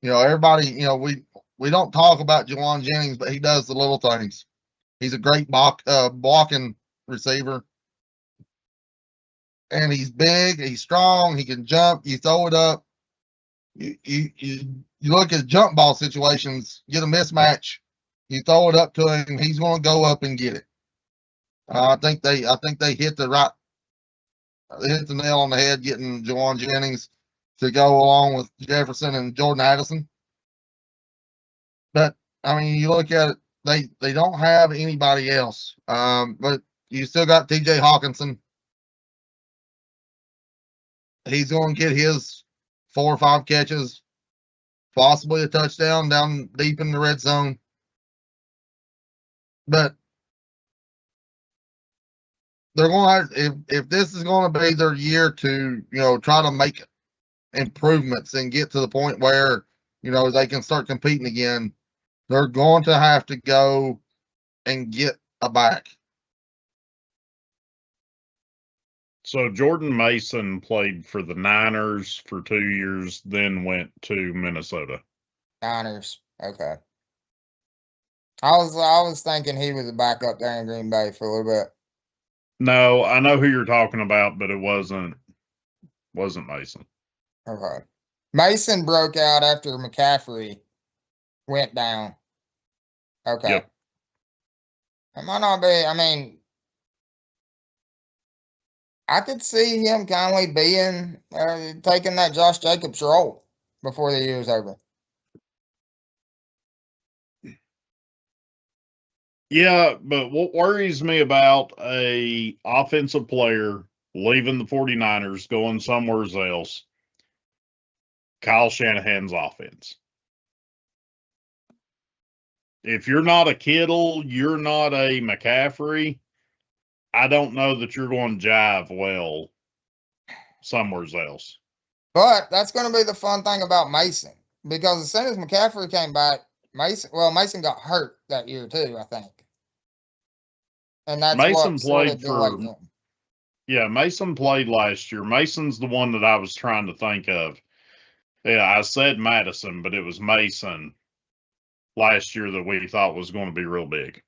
You know, everybody, you know, we don't talk about Juwan Jennings, but he does the little things. He's a great blocking receiver. And he's big, he's strong, he can jump, you throw it up. You look at jump ball situations, get a mismatch, you throw it up to him, he's going to go up and get it. I think they hit the nail on the head getting Juwan Jennings to go along with Jefferson and Jordan Addison. But I mean, you look at it, they don't have anybody else. But you still got TJ Hawkinson. He's going to get his 4 or 5 catches, possibly a touchdown down deep in the red zone. But they're going to, if this is going to be their year to, you know, try to make improvements and get to the point where, you know, they can start competing again, they're going to have to go and get a back. So Jordan Mason played for the Niners for 2 years, then went to Minnesota. Niners. Okay. I was thinking he was a backup there in Green Bay for a little bit. No, I know who you're talking about, but it wasn't Mason. Okay. Mason broke out after McCaffrey went down. Okay. Yep. It might not be, I mean, I could see him kindly being taking that Josh Jacobs role before the year's over. Yeah, but what worries me about a offensive player leaving the 49ers, going somewhere else, Kyle Shanahan's offense. If you're not a Kittle, you're not a McCaffrey, I don't know that you're going to jive well somewhere else. But that's going to be the fun thing about Mason, because as soon as McCaffrey came back, Mason got hurt that year too, I think. and that's Mason what sort played of delayed for. him. Yeah, Mason played last year. Mason's the one that I was trying to think of. Yeah, I said Madison, but it was Mason last year that we thought was going to be real big.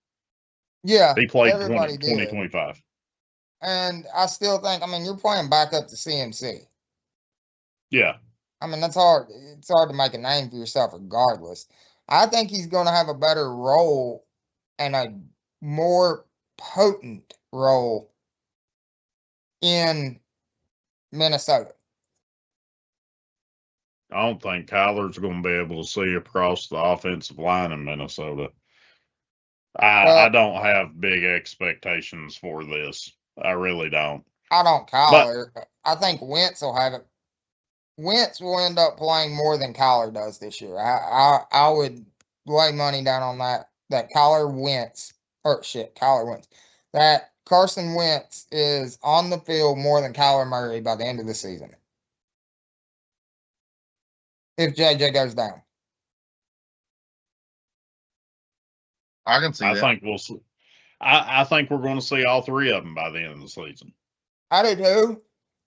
Yeah, He played everybody 2025. And I still think, I mean, you're playing back up to CMC. Yeah. I mean, that's hard. It's hard to make a name for yourself regardless. I think he's going to have a better role and a more potent role in Minnesota. I don't think Kyler's going to be able to see across the offensive line in Minnesota. I don't have big expectations for this. I really don't. I don't, Kyler. I think Wentz will have it. Wentz will end up playing more than Kyler does this year. I would lay money down on that Kyler Wentz that Carson Wentz is on the field more than Kyler Murray by the end of the season. If JJ goes down. I can see that. I think we'll see. I think we're going to see all three of them by the end of the season. I do too,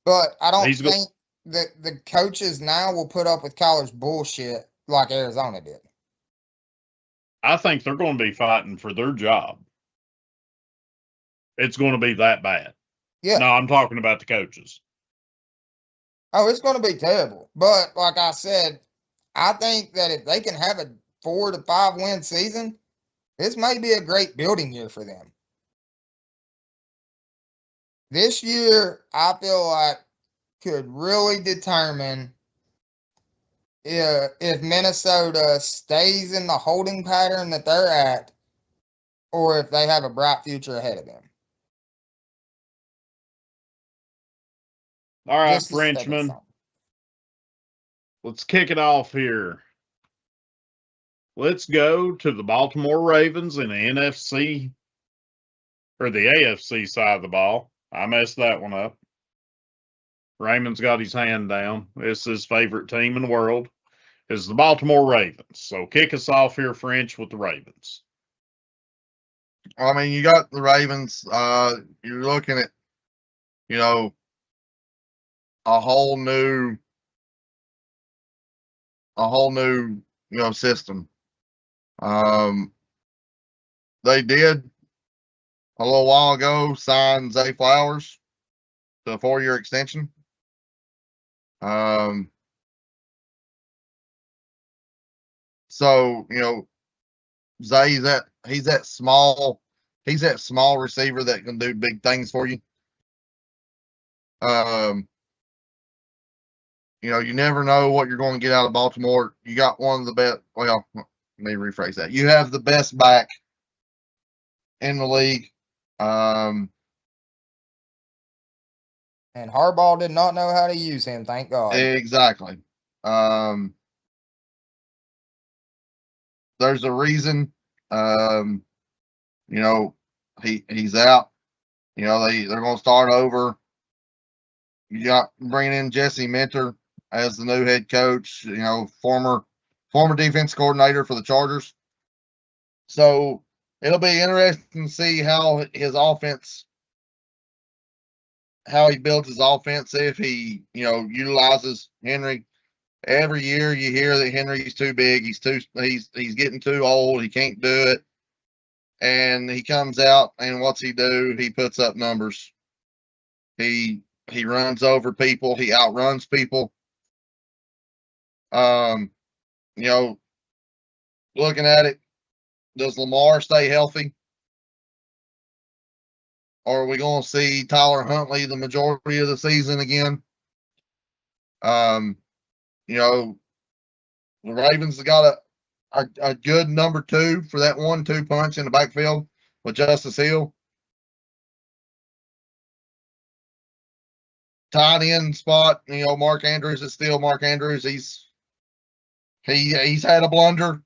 but I don't He's think that the coaches now will put up with Kyler's bullshit like Arizona did. I think they're going to be fighting for their job. It's going to be that bad. Yeah. No, I'm talking about the coaches. Oh, it's going to be terrible. But like I said, I think that if they can have a 4 to 5 win season, this may be a great building year for them. This year, I feel like could really determine if Minnesota stays in the holding pattern that they're at or if they have a bright future ahead of them. All right, Frenchman. Let's kick it off here. Let's go to the Baltimore Ravens in the NFC or the AFC side of the ball. I messed that one up. Raymond's got his hand down. It's his favorite team in the world. Is the Baltimore Ravens. So kick us off here, French, with the Ravens. I mean, you got the Ravens. You're looking at, a whole new, system. They did a little while ago sign Zay Flowers to a 4-year extension. So, Zay's he's that small receiver that can do big things for you. You never know what you're going to get out of Baltimore. You got one of the best. Well, let me rephrase that. You have the best back in the league. And Harbaugh did not know how to use him, thank God. Exactly. There's a reason. He's out. They're going to start over. You got bringing in Jesse Minter as the new head coach. Former defense coordinator for the Chargers. So it'll be interesting to see how his offense, how he builds his offense. If he, utilizes Henry. Every year you hear that Henry's too big. He's getting too old. He can't do it. And he comes out and what's he do? He puts up numbers. He runs over people. He outruns people. Looking at it, does Lamar stay healthy? Or are we going to see Tyler Huntley the majority of the season again? The Ravens have got a good number 2 for that 1-2 punch in the backfield with Justice Hill. Tight end spot, Mark Andrews is still Mark Andrews. He's had a blunder,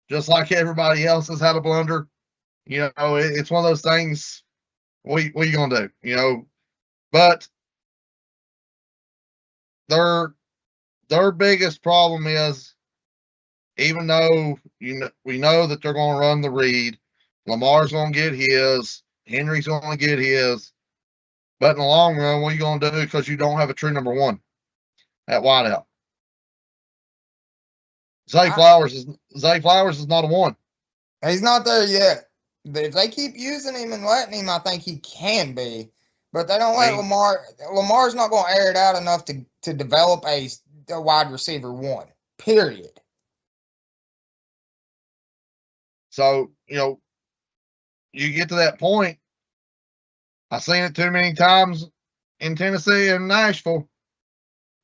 just like everybody else has had a blunder. It's one of those things. What are you gonna do? But their biggest problem is, even though we know that they're going to run the read, Lamar's going to get his. Henry's going to get his. But in the long run, what are you going to do because you don't have a true number one at wideout? Zay Flowers is not a one. He's not there yet. If they keep using him and letting him, I think he can be. But they don't let Lamar. Lamar's not going to air it out enough to develop a wide receiver one. Period. So, you get to that point. I've seen it too many times in Tennessee and Nashville.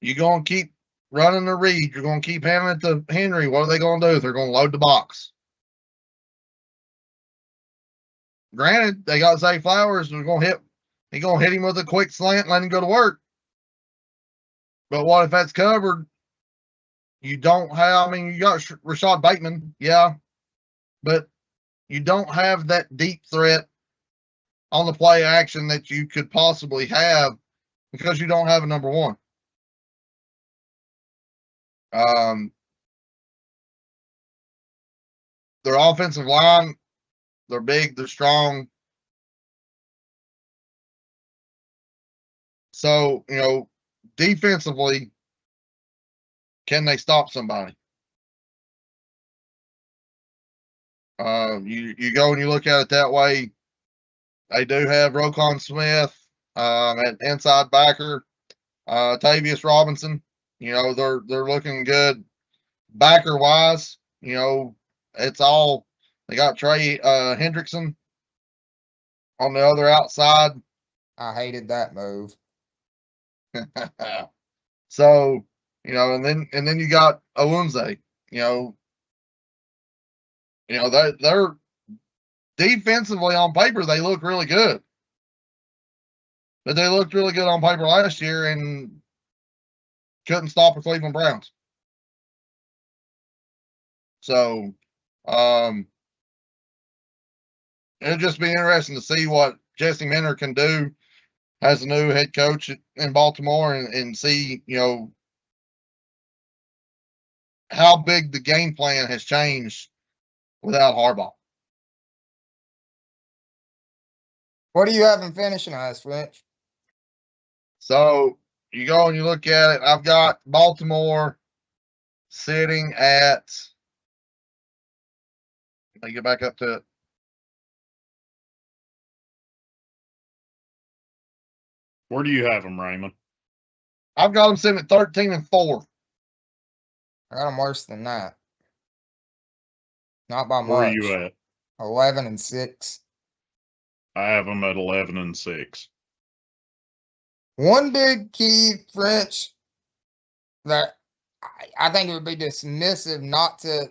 You're going to keep running the read. You're going to keep handing it to Henry. What are they going to do? They're going to load the box. Granted, they got Zay Flowers. He's going to hit him with a quick slant and let him go to work. But what if that's covered? You don't have, you got Rashad Bateman, yeah, but you don't have that deep threat on the play action that you could possibly have because you don't have a number one. Their offensive line, they're big, they're strong. So, defensively, can they stop somebody? You go and you look at it that way. They do have Roquan Smith at inside backer, Tavius Robinson. They're looking good backer wise. It's all they got. Trey Hendrickson on the other outside. I hated that move. So, and then you got Alunze. They're defensively on paper, they look really good. But they looked really good on paper last year and couldn't stop the Cleveland Browns. So, it'll just be interesting to see what Jesse Minter can do as a new head coach in Baltimore and see, how big the game plan has changed without Harbaugh. What do you have in finishing eyes, French? So you go and you look at it. I've got Baltimore sitting at, let me get back up to it. Where do you have them, Raymond? I've got them sitting at 13-4. I got them worse than that. Not by much. Where are you at? 11-6. I have them at 11-6. One big key, French, that I think it would be dismissive not to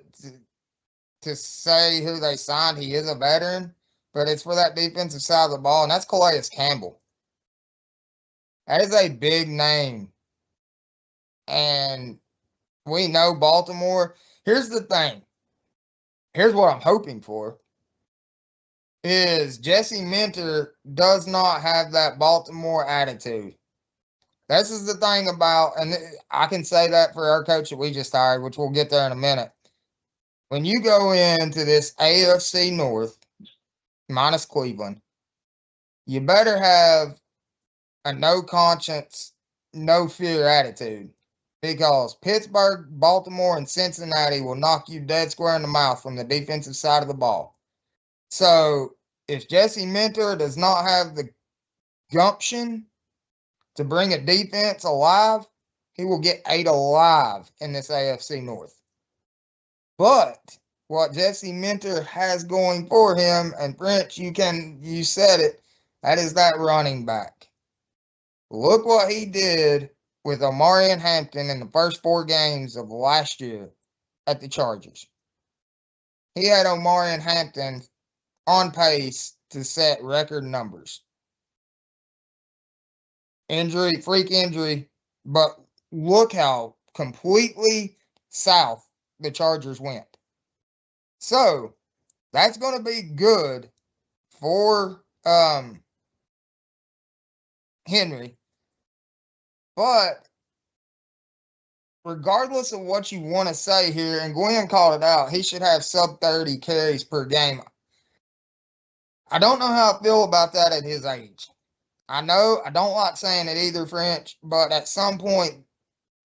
say who they signed. He is a veteran, but it's for that defensive side of the ball, and that's Calais Campbell. That is a big name. And we know Baltimore. Here's the thing. Here's what I'm hoping for. Is Jesse Minter does not have that Baltimore attitude. This is the thing about, and I can say that for our coach that we just hired, which we'll get there in a minute. When you go into this AFC North, minus Cleveland, you better have a no conscience, no fear attitude. Because Pittsburgh, Baltimore, and Cincinnati will knock you dead square in the mouth from the defensive side of the ball. So, if Jesse Minter does not have the gumption to bring a defense alive, he will get ate alive in this AFC North. But what Jesse Minter has going for him, and French, you said it, that is that running back. Look what he did with Omarion Hampton in the first 4 games of last year at the Chargers. He had Omarion Hampton on pace to set record numbers. Freak injury, but look how completely south the Chargers went. So, that's going to be good for Henry. But regardless of what you want to say here, and Glenn called it out, he should have sub 30 carries per game. I don't know how I feel about that at his age. I know I don't like saying it either, French, but at some point,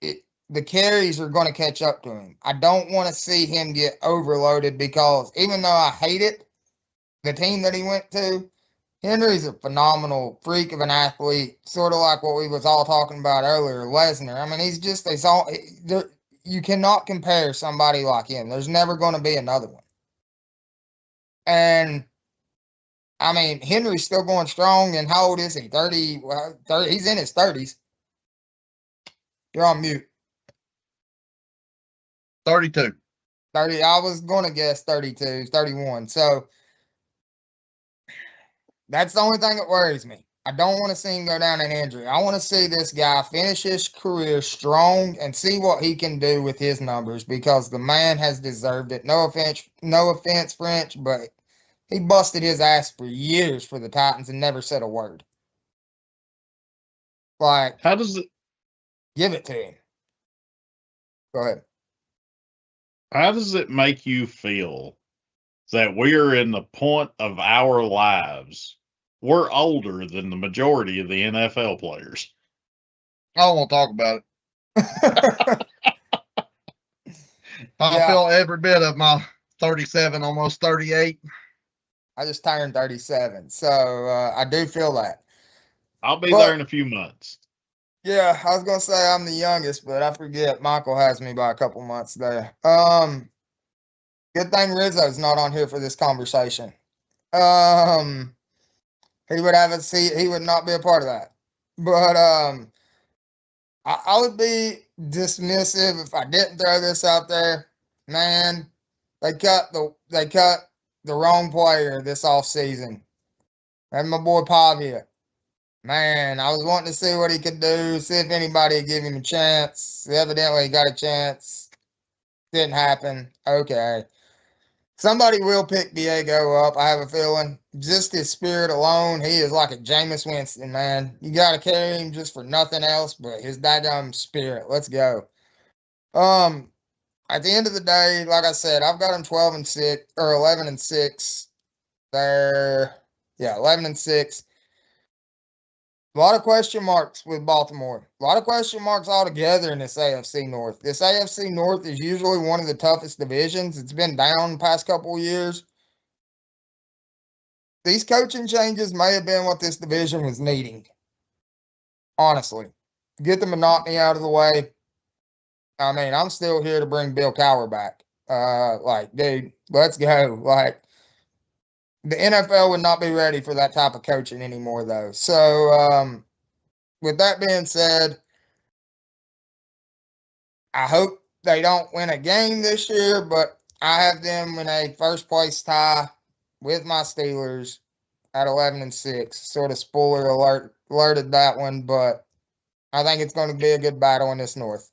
the carries are going to catch up to him. I don't want to see him get overloaded because even though I hate it, the team that he went to, Henry's a phenomenal freak of an athlete, sort of like what we was all talking about earlier, Lesnar. I mean, you cannot compare somebody like him. There's never going to be another one. And I mean, Henry's still going strong. And how old is he? 30, 30. He's in his 30s. You're on mute. 32. 30. I was going to guess 32, 31. So that's the only thing that worries me. I don't want to see him go down in injury. I want to see this guy finish his career strong and see what he can do with his numbers because the man has deserved it. No offense, French, but he busted his ass for years for the Titans and never said a word. Like, How does it give it to him? Go ahead. how does it make you feel that we're in the point of our lives? We're older than the majority of the NFL players. I don't want to talk about it. I Yeah. feel every bit of my 37, almost 38. I just turned 37, so I do feel that. I'll be But- there in a few months. Yeah, I was gonna say I'm the youngest, but I forget Michael has me by a couple months there. Good thing Rizzo's not on here for this conversation. He would have a seat. He would not be a part of that. But I would be dismissive if I didn't throw this out there. Man, they cut the wrong player this offseason. And my boy Pavia. Man, I was wanting to see what he could do, see if anybody would give him a chance. Evidently, he got a chance. Didn't happen. Okay. Somebody will pick Diego up, I have a feeling. Just his spirit alone, he is like a Jameis Winston, man. You got to carry him just for nothing else but his daggum spirit. Let's go. At the end of the day, like I said, I've got him 12-6 or 11-6. There, yeah, 11-6. A lot of question marks with Baltimore. A lot of question marks altogether in this AFC North. This AFC North is usually one of the toughest divisions. It's been down the past couple of years. These coaching changes may have been what this division was needing. Honestly. Get the monotony out of the way. I mean, I'm still here to bring Bill Cowher back. Dude, let's go. Like, the NFL would not be ready for that type of coaching anymore, though. So, with that being said, I hope they don't win a game this year, but I have them in a first place tie with my Steelers at 11-6. Sort of spoiler alerted that one, but I think it's going to be a good battle in this North.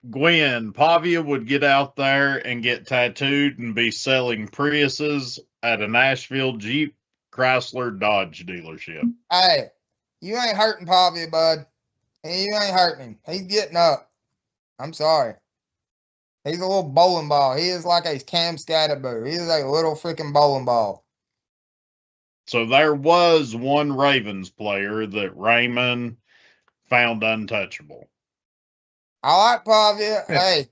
Gwen, Pavia would get out there and get tattooed and be selling Priuses at a Nashville Jeep Chrysler Dodge dealership. Hey, you ain't hurting Pavia, bud. You ain't hurting him. He's getting up. I'm sorry. He's a little bowling ball. He is like a Cam Scatterboo. He is a little freaking bowling ball. So there was one Ravens player that Raymond found untouchable. I like Pavia. Hey,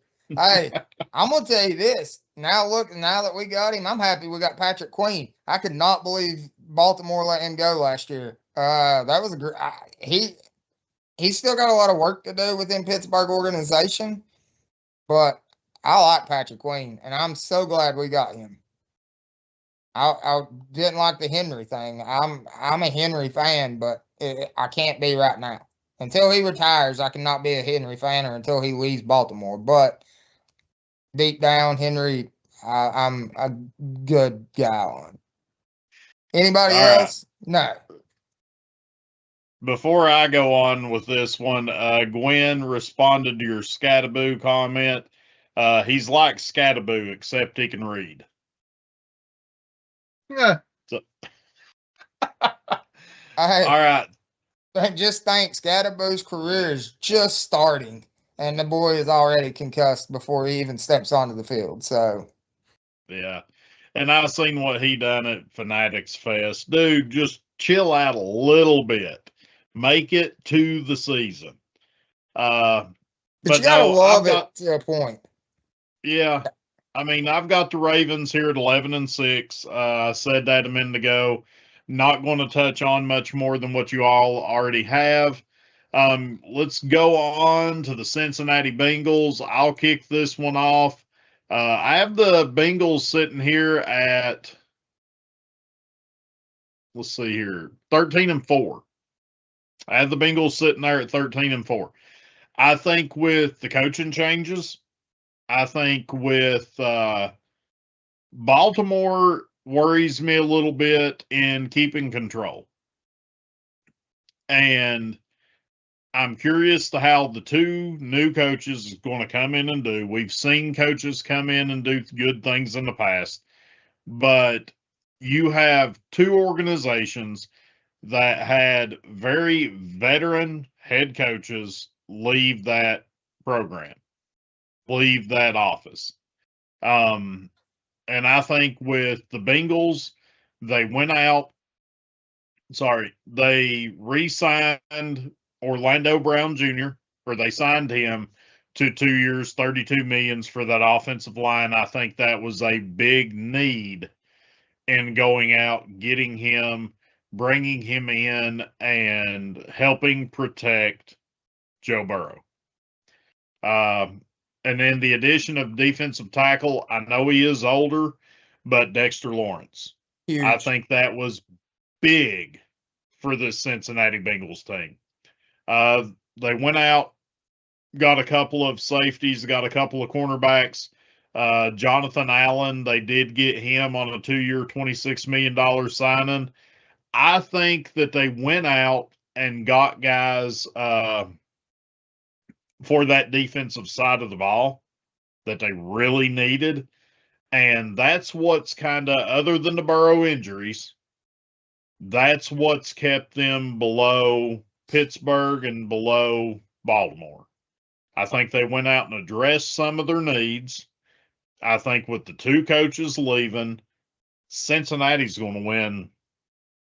I'm gonna tell you this. Now that we got him, I'm happy we got Patrick Queen. I could not believe Baltimore let him go last year. That was a great. He's still got a lot of work to do within Pittsburgh organization, but I like Patrick Queen, and I'm so glad we got him. I didn't like the Henry thing. I'm a Henry fan, but I can't be right now. Until he retires, I cannot be a Henry fan, or until he leaves Baltimore. But deep down, Henry, I'm a good guy on. Anybody All else? No. Before I go on with this one, Gwen responded to your Scatterboo comment. He's like Scatterboo, except he can read. Yeah. All right. Just think, Scatterboo's career is just starting, and the boy is already concussed before he even steps onto the field. So, yeah. And I seen what he done at Fanatics Fest. Dude, just chill out a little bit. Make it to the season. But But you gotta no, love it to a point. yeah. I mean, I've got the Ravens here at 11-6. I said that a minute ago. Not going to touch on much more than what you all already have. Let's go on to the Cincinnati Bengals. I'll kick this one off. I have the Bengals sitting here at, let's see here, 13-4. I have the Bengals sitting there at 13-4. I think with the coaching changes, I think with Baltimore worries me a little bit in keeping control. And I'm curious to how the two new coaches is going to come in and do. We've seen coaches come in and do good things in the past, but you have two organizations that had very veteran head coaches leave that program, leave that office. And I think with the Bengals, they went out. They re-signed Orlando Brown Jr., or they signed him to 2 years, $32 million for that offensive line. I think that was a big need in going out, getting him, bringing him in, and helping protect Joe Burrow. And then the addition of defensive tackle, I know he is older, but Dexter Lawrence. Huge. I think that was big for this Cincinnati Bengals team. They went out, got a couple of safeties, got a couple of cornerbacks. Jonathan Allen, they did get him on a 2-year, $26 million signing. I think that they went out and got guys for that defensive side of the ball that they really needed. And that's what's kind of, other than the Burrow injuries, that's what's kept them below Pittsburgh and below Baltimore. I think they went out and addressed some of their needs. I think with the two coaches leaving, Cincinnati's going to win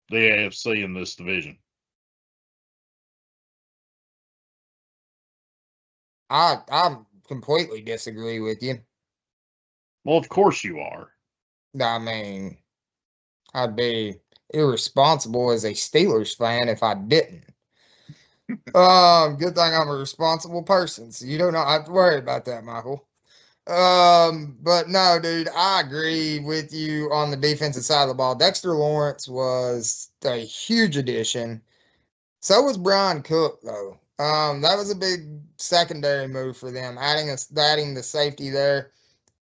the AFC in this division. I completely disagree with you. Well, of course you are. I mean, I'd be irresponsible as a Steelers fan if I didn't. Good thing I'm a responsible person, so you don't have to worry about that, Michael. But no, dude, I agree with you on the defensive side of the ball. Dexter Lawrence was a huge addition. So was Brian Cook, though. That was a big secondary move for them, adding the safety there.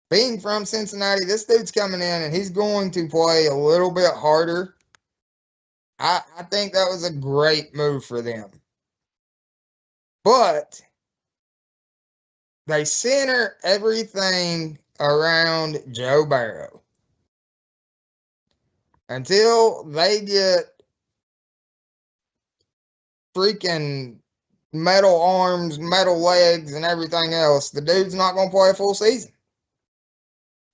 Being from Cincinnati, this dude's coming in and he's going to play a little bit harder. I think that was a great move for them. But they center everything around Joe Burrow. Until they get freaking metal arms, metal legs, and everything else, the dude's not going to play a full season.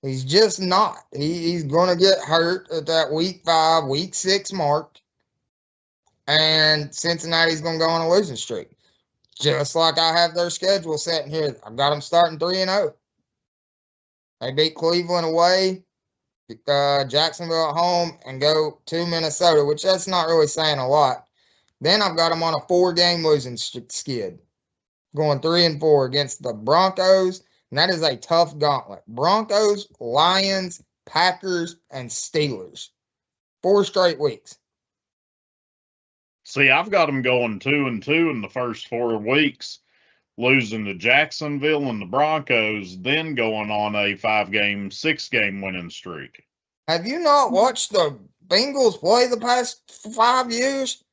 He's just not. He's going to get hurt at that week 5, week 6 mark. And Cincinnati's going to go on a losing streak. Just like I have their schedule sitting here. I've got them starting 3-0. They beat Cleveland away, Jacksonville at home, and go to Minnesota, which that's not really saying a lot. Then I've got them on a 4-game losing skid, going 3-4 against the Broncos, and that is a tough gauntlet. Broncos, Lions, Packers, and Steelers. 4 straight weeks. See, I've got them going 2-2 in the first 4 weeks, losing to Jacksonville and the Broncos, then going on a 5-game, 6-game winning streak. Have you not watched the Bengals play the past 5 years?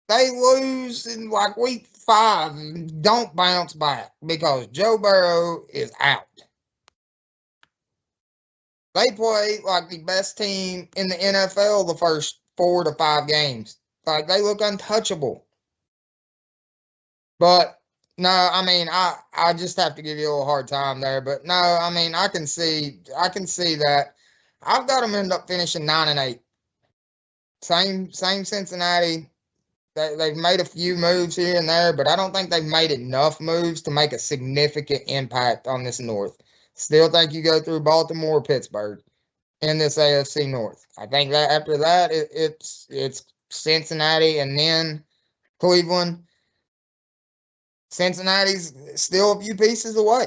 They lose in like week 5 and don't bounce back because Joe Burrow is out. They play like the best team in the NFL the first 4 to 5 games. Like, they look untouchable. But, no, I mean, I just have to give you a little hard time there. But, no, I mean, I can see that. I've got them end up finishing 9-8. Same Cincinnati. They've made a few moves here and there, but I don't think they've made enough moves to make a significant impact on this North. Still think you go through Baltimore or Pittsburgh in this AFC North. I think that after that, it's Cincinnati and then Cleveland. Cincinnati's still a few pieces away.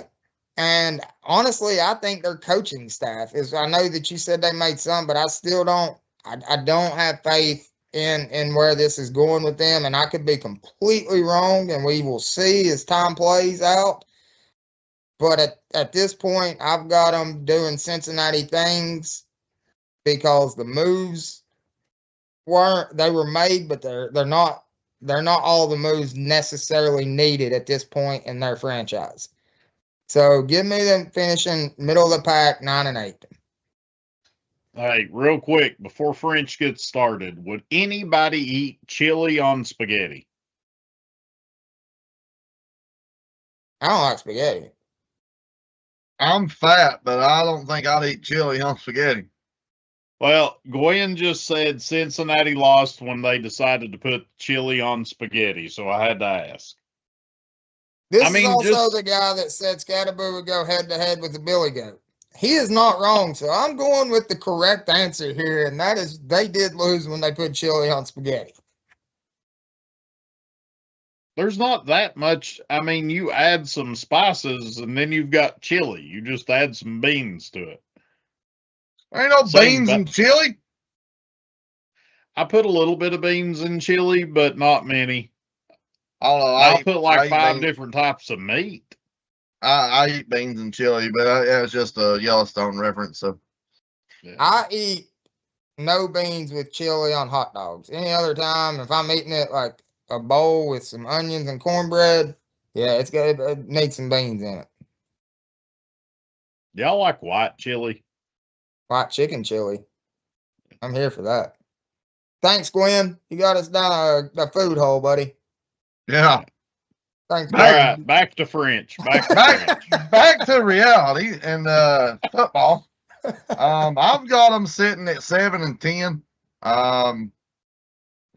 And honestly, I think their coaching staff is, I know that you said they made some, but I still don't, I don't have faith in where this is going with them. And I could be completely wrong, and we will see as time plays out. But at this point, I've got them doing Cincinnati things because the moves they were made, but they're not all the moves necessarily needed at this point in their franchise. So give me them finishing middle of the pack, 9-8. Hey, real quick, before French gets started, would anybody eat chili on spaghetti? I don't like spaghetti. I'm fat, but I don't think I'd eat chili on spaghetti. Well, Gwen just said Cincinnati lost when they decided to put chili on spaghetti, so I had to ask. This is also the guy that said Scatterboo would go head-to-head with the Billy Goat. He is not wrong, so I'm going with the correct answer here, and that is they did lose when they put chili on spaghetti. There's not that much. I mean, you add some spices, and then you've got chili. You just add some beans to it. There ain't no beans in chili. I put a little bit of beans in chili, but not many. I don't know. I'll put like 5 different types of meat. I eat beans and chili, but it's just a Yellowstone reference. So yeah. I eat no beans with chili on hot dogs. Any other time, if I'm eating it like a bowl with some onions and cornbread, yeah, it needs some beans in it. Y'all like white chili? White chicken chili. I'm here for that. Thanks, Gwen. You got us down a food hole, buddy. Yeah. Thanks. All right, back to French. Back to reality and football. I've got them sitting at 7-10.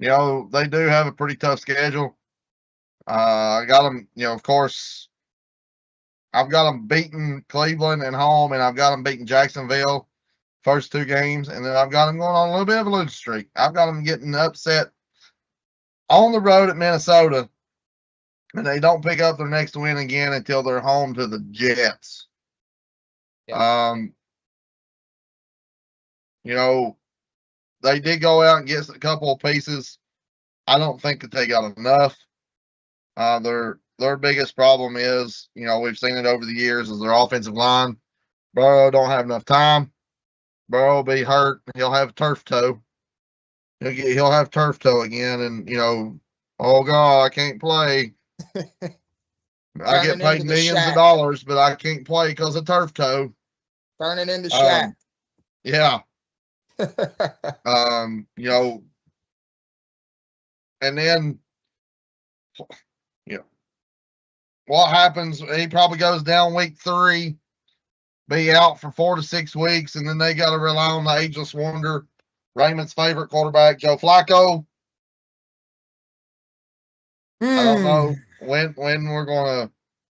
You know, they do have a pretty tough schedule. I got them, you know, of course, I've got them beating Cleveland at home, and I've got them beating Jacksonville first 2 games, and then I've got them going on a little bit of a losing streak. I've got them getting upset on the road at Minnesota, and they don't pick up their next win again until they're home to the Jets. Yeah. You know, they did go out and get a couple of pieces. I don't think that they got enough. Their biggest problem is, you know, we've seen it over the years, is their offensive line. Burrow don't have enough time. Burrow will be hurt. He'll have turf toe. He'll have turf toe again, and you know, oh God, I can't play. I get paid millions of dollars, but I can't play because of turf toe. Turning into Shaq. Yeah. You know, and then, you know, what happens? He probably goes down week 3, be out for 4 to 6 weeks, and then they got to rely on the ageless wonder, Raymond's favorite quarterback, Joe Flacco. I don't know when we're gonna.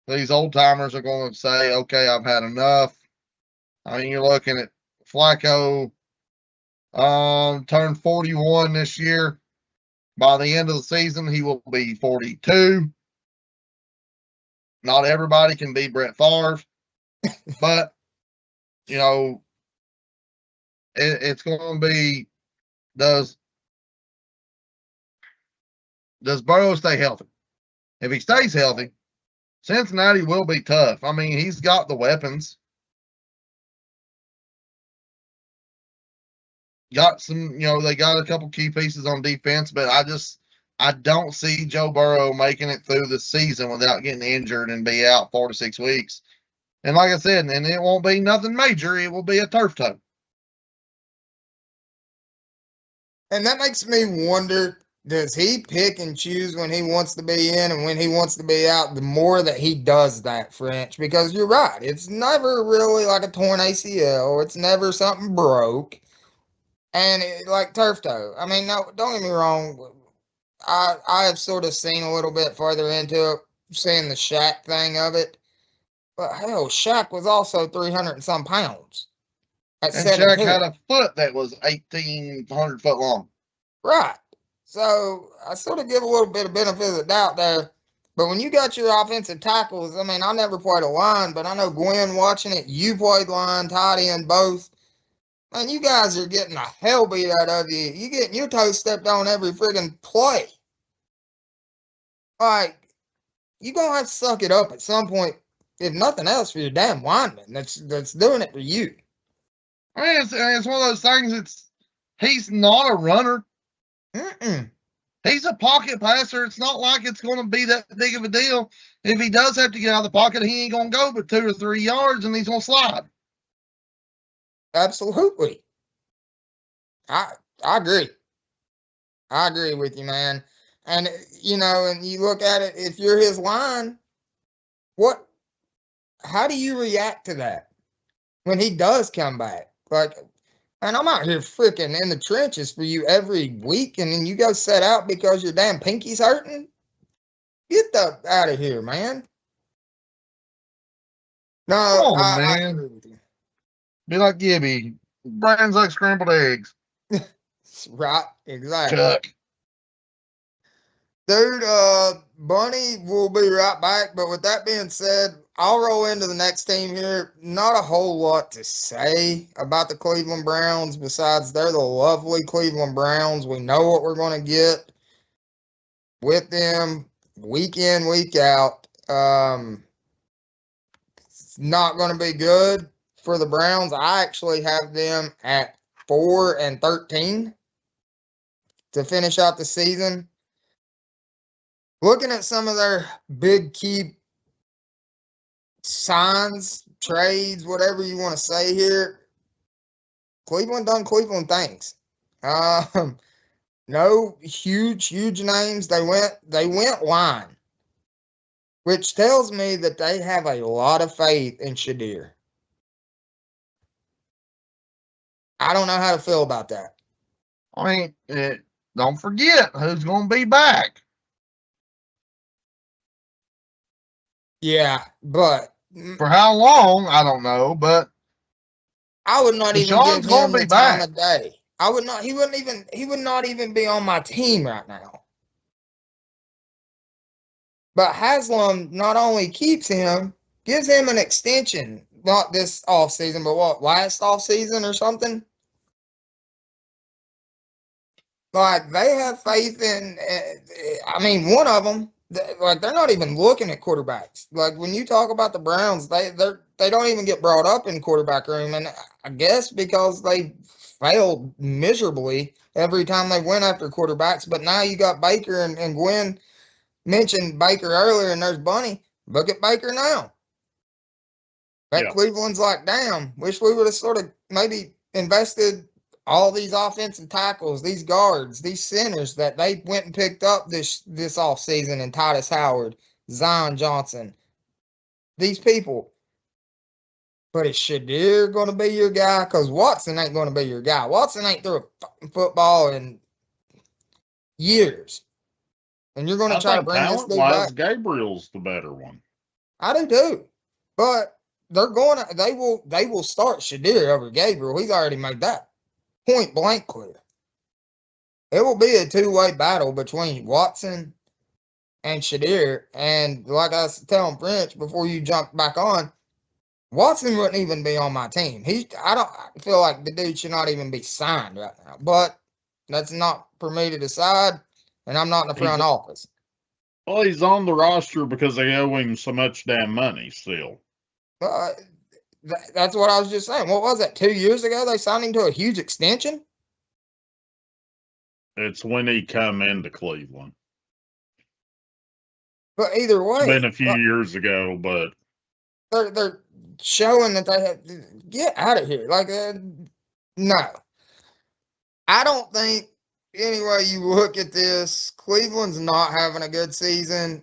These old timers are going to say, "Okay, I've had enough." I mean, you're looking at Flacco. Turned 41 this year. By the end of the season, he will be 42. Not everybody can be Brett Favre, but you know, it's going to be does Burrow stay healthy? If he stays healthy, Cincinnati will be tough. I mean, he's got the weapons. Got some, you know, they got a couple key pieces on defense, but I don't see Joe Burrow making it through the season without getting injured and be out 4 to 6 weeks. And like I said, and it won't be nothing major. It will be a turf toe. And that makes me wonder, does he pick and choose when he wants to be in and when he wants to be out? The more that he does that, French, because you're right, it's never really like a torn ACL. It's never something broke, and like turf toe. I mean, no, don't get me wrong. I have sort of seen a little bit further into it, seeing the Shaq thing of it. But hell, Shaq was also 300 and some pounds at And 17. Shaq had a foot that was 1,800 foot long. Right. So I sort of give a little bit of benefit of the doubt there. But when you got your offensive tackles, I mean, I never played a line, but I know Gwen watching it, you played line, tight end, both. Man, you guys are getting the hell beat out of you. You getting your toes stepped on every friggin' play. Like, you gonna have to suck it up at some point, if nothing else, for your damn lineman that's doing it for you. I mean, it's one of those things. He's not a runner. Mm-mm. He's a pocket passer. It's not like it's going to be that big of a deal. If he does have to get out of the pocket, he ain't going to go but 2 or 3 yards, and he's going to slide. Absolutely. I agree. I agree with you, man. And you know, and you look at it, if you're his line, how do you react to that when he does come back? Like, and I'm out here freaking in the trenches for you every week, and then you go set out because your damn pinky's hurting? Get the out of here, man. No, I agree with you. Be like Gibby. Brains like scrambled eggs. Right, exactly. Chuck. Dude, Bunny will be right back. But with that being said, I'll roll into the next team here. Not a whole lot to say about the Cleveland Browns besides they're the lovely Cleveland Browns. We know what we're going to get with them week in, week out. It's not going to be good for the Browns. I actually have them at 4-13 to finish out the season. Looking at some of their big key signs, trades, whatever you want to say here, Cleveland done Cleveland things. No huge names. They went line, which tells me that they have a lot of faith in Shadir. I don't know how to feel about that. I mean, don't forget who's going to be back. Yeah, but for how long, I don't know, but I would not even Deshaun's give him the be time back. of day. I would not. He would not even be on my team right now. But Haslam not only keeps him, gives him an extension. Not this offseason, but what, last offseason or something? Like, they have faith in, I mean, one of them, like, they're not even looking at quarterbacks. Like, when you talk about the Browns, they don't even get brought up in quarterback room. And I guess because they failed miserably every time they went after quarterbacks. But now you got Baker and Gwen mentioned Baker earlier, and there's Bunny. Look at Baker now. That Cleveland's like, damn, wish we would have sort of maybe invested all these offensive tackles, these guards, these centers that they went and picked up this offseason, and Titus Howard, Zion Johnson, these people. But is Shadir going to be your guy? Because Watson ain't going to be your guy. Watson ain't threw a fucking football in years. And you're going to try to bring this dude back? Gabriel's the better one. I do too. But they will start Shadir over Gabriel. He's already made that point blank clear. It will be a two-way battle between Watson and Shadir. And like I was telling French before you jump back on, Watson wouldn't even be on my team. I feel like the dude should not even be signed right now. But that's not for me to decide, and I'm not in the front office. Well, he's on the roster because they owe him so much damn money still. That's what I was just saying. What was that, 2 years ago they signed him to a huge extension? It's when he come into Cleveland. But either way. It's been a few years ago, but. They're showing that they have, get out of here. Like, no. I don't think any way you look at this, Cleveland's not having a good season.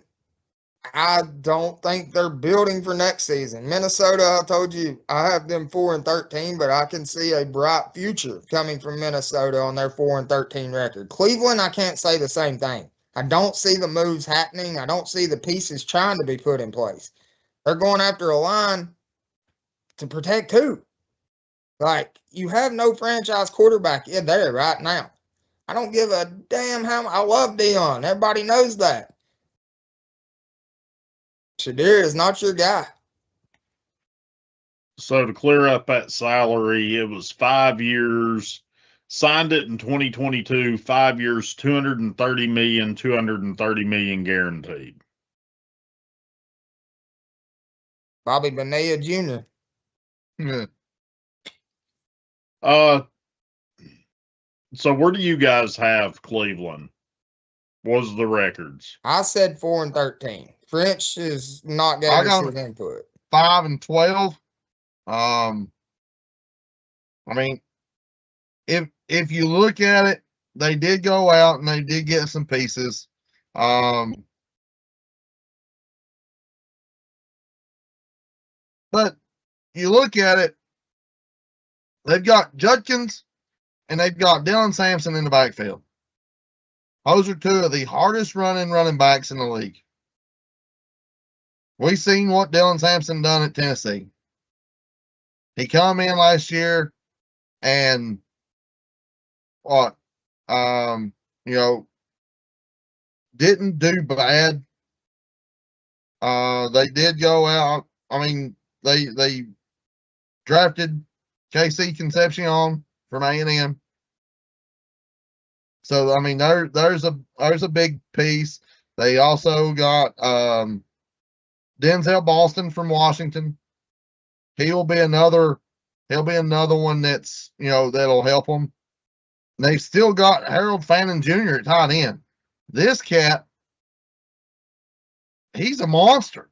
I don't think they're building for next season. Minnesota, I told you, I have them 4-13, but I can see a bright future coming from Minnesota on their 4-13 record. Cleveland, I can't say the same thing. I don't see the moves happening. I don't see the pieces trying to be put in place. They're going after a line to protect who? Like, you have no franchise quarterback in there right now. I don't give a damn how. I love Dion. Everybody knows that. Shadir is not your guy. So to clear up that salary, it was 5 years. Signed it in 2022. 5 years, $230 million, $230 million guaranteed. Bobby Bonilla Jr. Yeah. So where do you guys have Cleveland? What was the records? I said 4-13. French is not giving us his input. 5-12. I mean, if you look at it, they did go out and they did get some pieces. But you look at it, they've got Judkins and they've got Dylan Sampson in the backfield. Those are two of the hardest running backs in the league. We seen what Dylan Sampson done at Tennessee. He come in last year and what, didn't do bad. They did go out. I mean, they drafted KC Concepcion from A&M. So I mean, there's a big piece. They also got Denzel Boston from Washington. He'll be another one that's, that'll help them. They've still got Harold Fannin Jr. at tight end. This cat, he's a monster.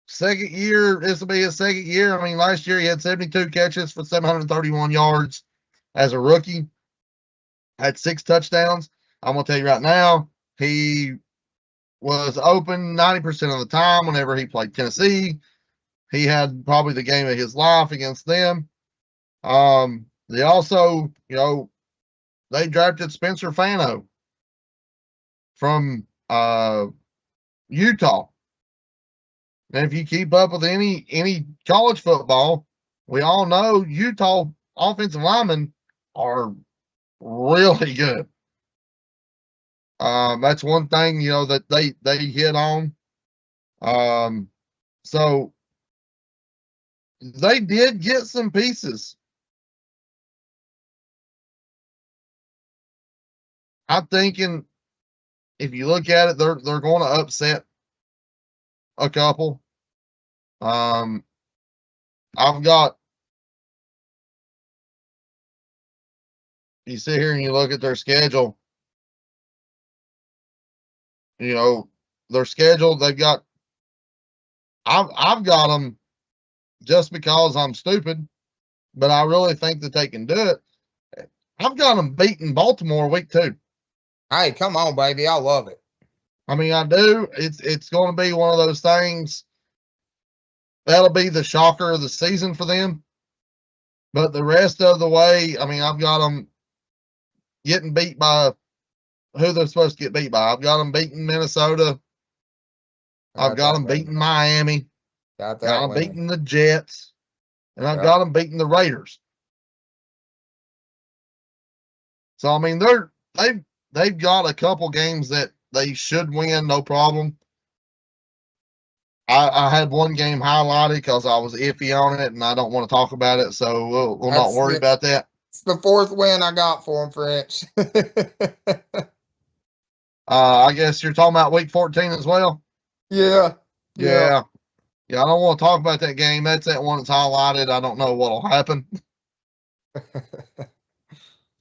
Second year, this will be his second year. I mean, last year he had 72 catches for 731 yards as a rookie. Had 6 touchdowns. I'm going to tell you right now, he was open 90% of the time whenever he played Tennessee. He had probably the game of his life against them. They also, they drafted Spencer Fano from Utah. And if you keep up with any college football, we all know Utah offensive linemen are really good. That's one thing, that they hit on. So they did get some pieces. I'm thinking if you look at it, they're going to upset a couple. I've got, you sit here and you look at their schedule, their schedule, they've got, I've got them just because I'm stupid, but I really think that they can do it. I've got them beating Baltimore week 2. Hey, come on, baby. I love it. I mean, I do. It's going to be one of those things. That'll be the shocker of the season for them. But the rest of the way, I mean, I've got them getting beat by who they're supposed to get beat by. I've got them beating Minnesota. I've got them beating Miami. Got them beating the Jets. And I've got them beating the Raiders. So, I mean, they've got a couple games that they should win, no problem. I had one game highlighted because I was iffy on it, and I don't want to talk about it, so we'll not worry about that. It's the 4th win I got for him, French. I guess you're talking about week 14 as well? Yeah. Yeah, I don't want to talk about that game. That's that one that's highlighted. I don't know what'll happen.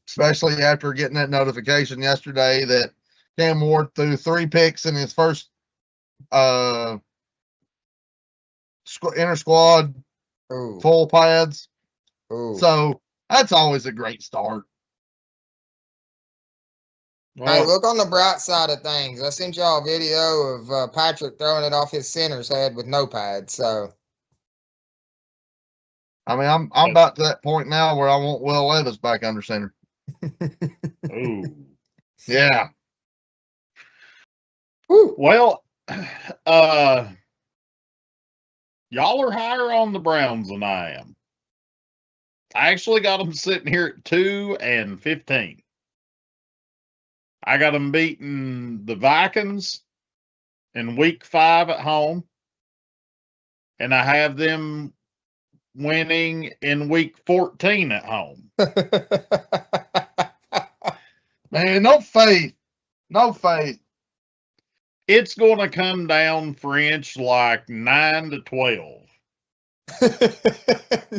Especially after getting that notification yesterday that Cam Ward threw 3 picks in his first inter-squad full pads. Ooh. So that's always a great start. Hey, Well, look on the bright side of things. I sent y'all a video of Patrick throwing it off his center's head with no pad. So I mean, I'm about to that point now where I want Will Levis back under center. ooh. Yeah. Woo. Well, y'all are higher on the Browns than I am. I actually got them sitting here at 2-15. I got them beating the Vikings in week 5 at home, and I have them winning in week 14 at home. Man, no faith. No faith. It's going to come down, French, like 9-12.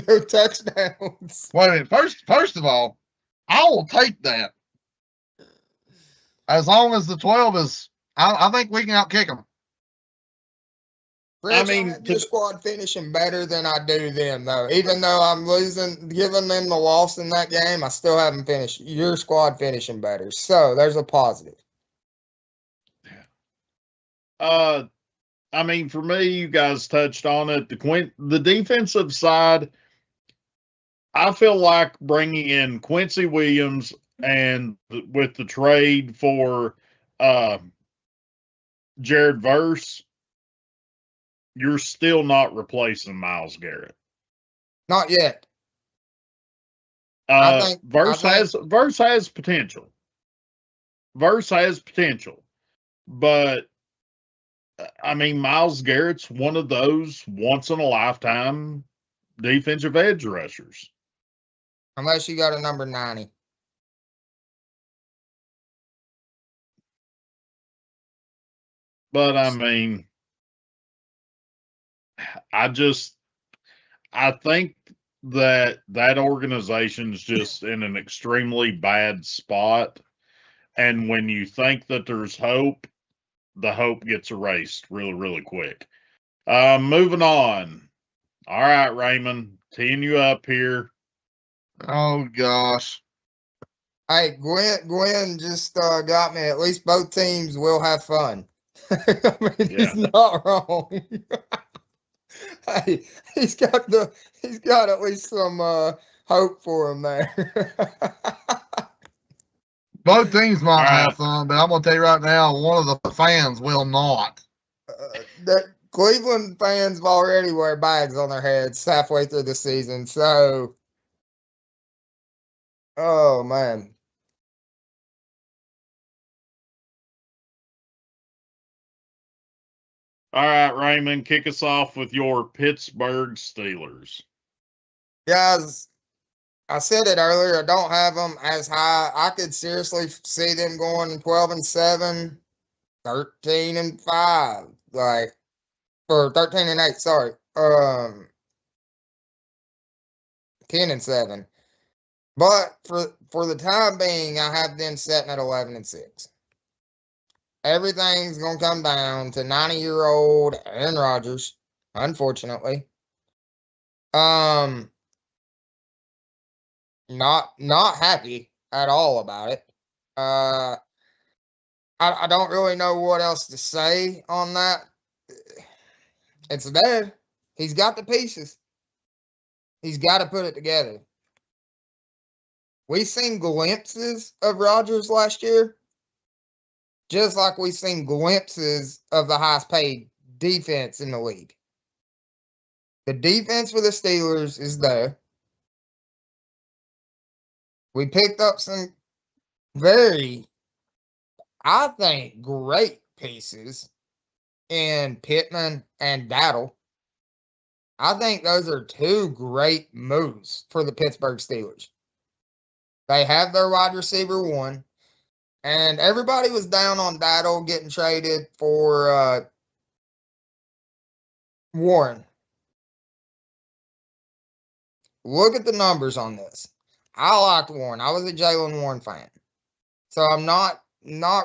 No touchdowns. Wait a minute. First of all, I will take that. As long as the 12 is, I think we can outkick them. Rich, I mean, have your squad finishing better than I do them, though. Even though I'm giving them the loss in that game, I still haven't finished. Your squad finishing better. So there's a positive. I mean, for me, you guys touched on it. The defensive side, I feel like bringing in Quincy Williams and with the trade for Jared Verse, you're still not replacing Myles Garrett. Not yet. Verse has potential. Verse has potential, but I mean, Myles Garrett's one of those once in a lifetime defensive edge rushers. Unless you got a number 90. But I mean, I think that organization's just in an extremely bad spot. And when you think that there's hope, the hope gets erased really, really quick. Moving on. All right, Raymond, teeing you up here. Oh, gosh. Hey, Gwen just got me. At least both teams will have fun. I mean, Yeah. he's not wrong. Hey, he's got at least some hope for him there. Both teams might All right. have fun, but I'm going to tell you right now, one of the fans will not. The Cleveland fans already wear bags on their heads halfway through the season. So, oh man. All right, Raymond, kick us off with your Pittsburgh Steelers. Guys, I said it earlier. I don't have them as high. I could seriously see them going 12-7, 13-5, like, or 13-8. Sorry, 10-7. But for the time being, I have them setting at 11-6. Everything's gonna come down to 90-year-old Aaron Rodgers, unfortunately. Not happy at all about it. I don't really know what else to say on that. It's there. He's got the pieces. He's got to put it together. We've seen glimpses of Rodgers last year, just like we've seen glimpses of the highest paid defense in the league. The defense for the Steelers is there. We picked up some very, I think, great pieces in Pittman and Dowdle. I think those are two great moves for the Pittsburgh Steelers. They have their wide receiver one, and everybody was down on Dowdle getting traded for Warren. Look at the numbers on this. I liked Warren. I was a Jaylen Warren fan. So I'm not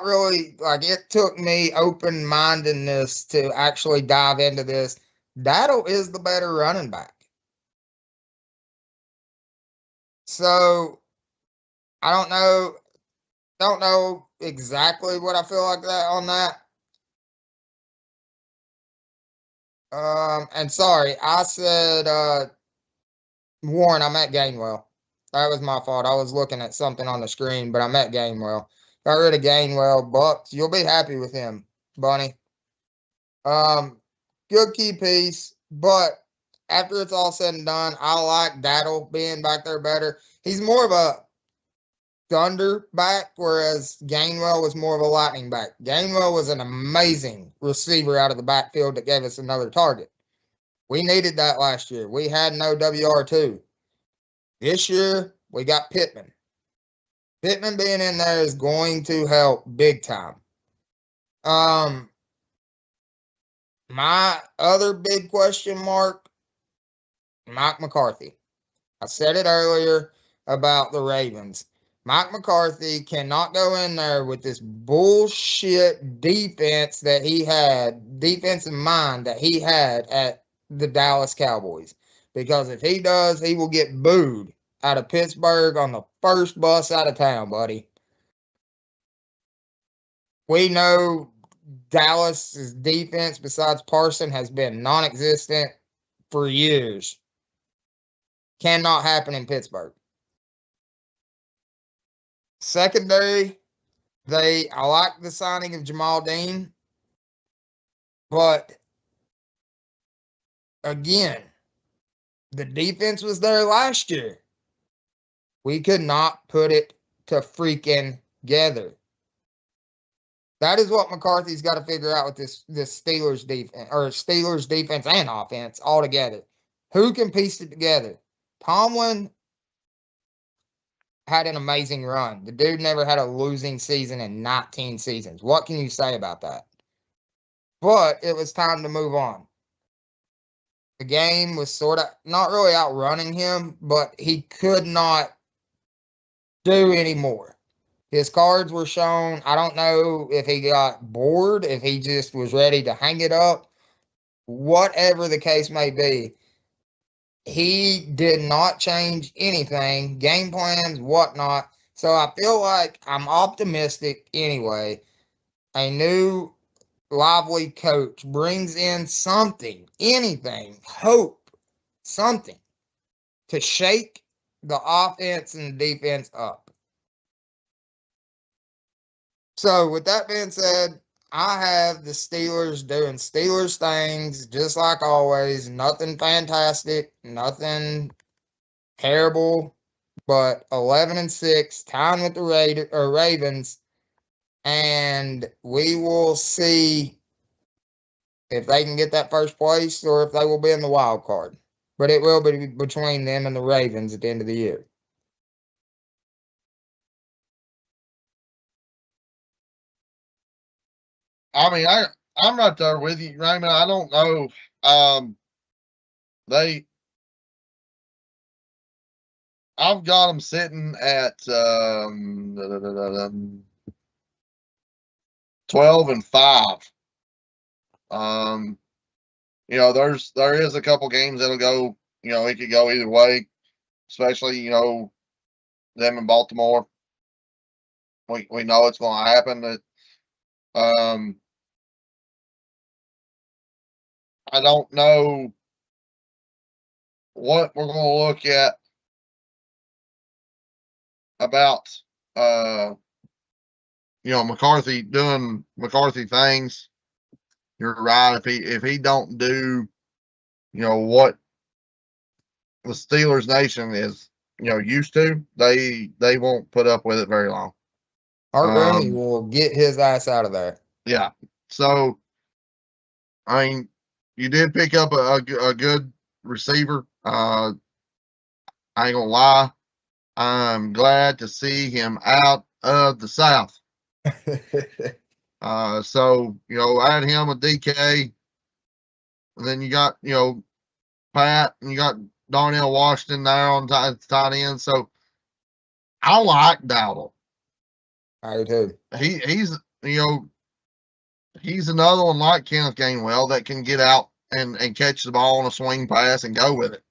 really, like, it took me open-mindedness to actually dive into this. Dowdle is the better running back. So I don't know exactly what I feel like that on that. And sorry, I said Warren, I meant Gainwell. That was my fault. I was looking at something on the screen, but I meant Gainwell. Got rid of Gainwell. Bucks, you'll be happy with him, Bunny. Good key piece, but after it's all said and done, I like Daddle being back there better. He's more of a Thunder back, whereas Gainwell was more of a Lightning back. Gainwell was an amazing receiver out of the backfield that gave us another target. We needed that last year. We had no WR2. This year, we got Pittman. Pittman being in there is going to help big time. My other big question mark, Mike McCarthy. I said it earlier about the Ravens. Mike McCarthy cannot go in there with this bullshit defense that he had, defensive mind that he had at the Dallas Cowboys. Because if he does, he will get booed out of Pittsburgh on the first bus out of town, buddy. We know Dallas's defense, besides Parson, has been non-existent for years. Cannot happen in Pittsburgh. Secondary, I like the signing of Jamal Dean, but again, the defense was there last year. We could not put it to freaking together. That is what McCarthy's got to figure out with this Steelers defense, or Steelers defense and offense altogether. Who can piece it together? Tomlin had an amazing run. The dude never had a losing season in 19 seasons. What can you say about that? But it was time to move on. The game was sort of not really outrunning him, but he could not do any more. His cards were shown. I don't know if he got bored, if he just was ready to hang it up. Whatever the case may be, he did not change anything, game plans, whatnot. So I feel like I'm optimistic anyway. A new, lively coach brings in something, anything, hope, something to shake the offense and the defense up. So with that being said, I have the Steelers doing Steelers things, just like always. Nothing fantastic, nothing terrible, but 11-6, tying with the Ravens, and we will see if they can get that first place or if they will be in the wild card. But it will be between them and the Ravens at the end of the year. I mean, I'm right there with you, Raymond. I don't know. I've got them sitting at 12-5. There is a couple games that'll go. It could go either way, especially them in Baltimore. We know it's going to happen. That I don't know what we're going to look at about McCarthy doing McCarthy things. You're right. If he don't do what the Steelers Nation is used to, they won't put up with it very long. Art Rooney will get his ass out of there. Yeah. So I mean, you did pick up a good receiver. I ain't gonna lie. I'm glad to see him out of the South. So add him with DK, and then you got Pat, and you got Darnell Washington there on tight end. So I like Dowdle. I do. He's another one like Kenneth Gainwell that can get out and catch the ball on a swing pass and go with it.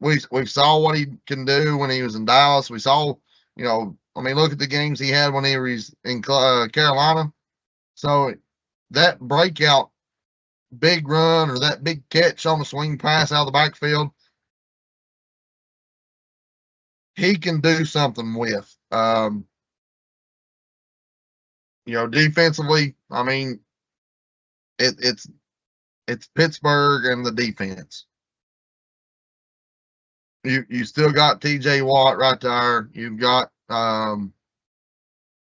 we saw what he can do when he was in Dallas. We saw, look at the games he had when he was in Carolina. So that breakout big run or that big catch on the swing pass out of the backfield, he can do something with. Defensively, it's Pittsburgh and the defense. You still got T.J. Watt right there. You've got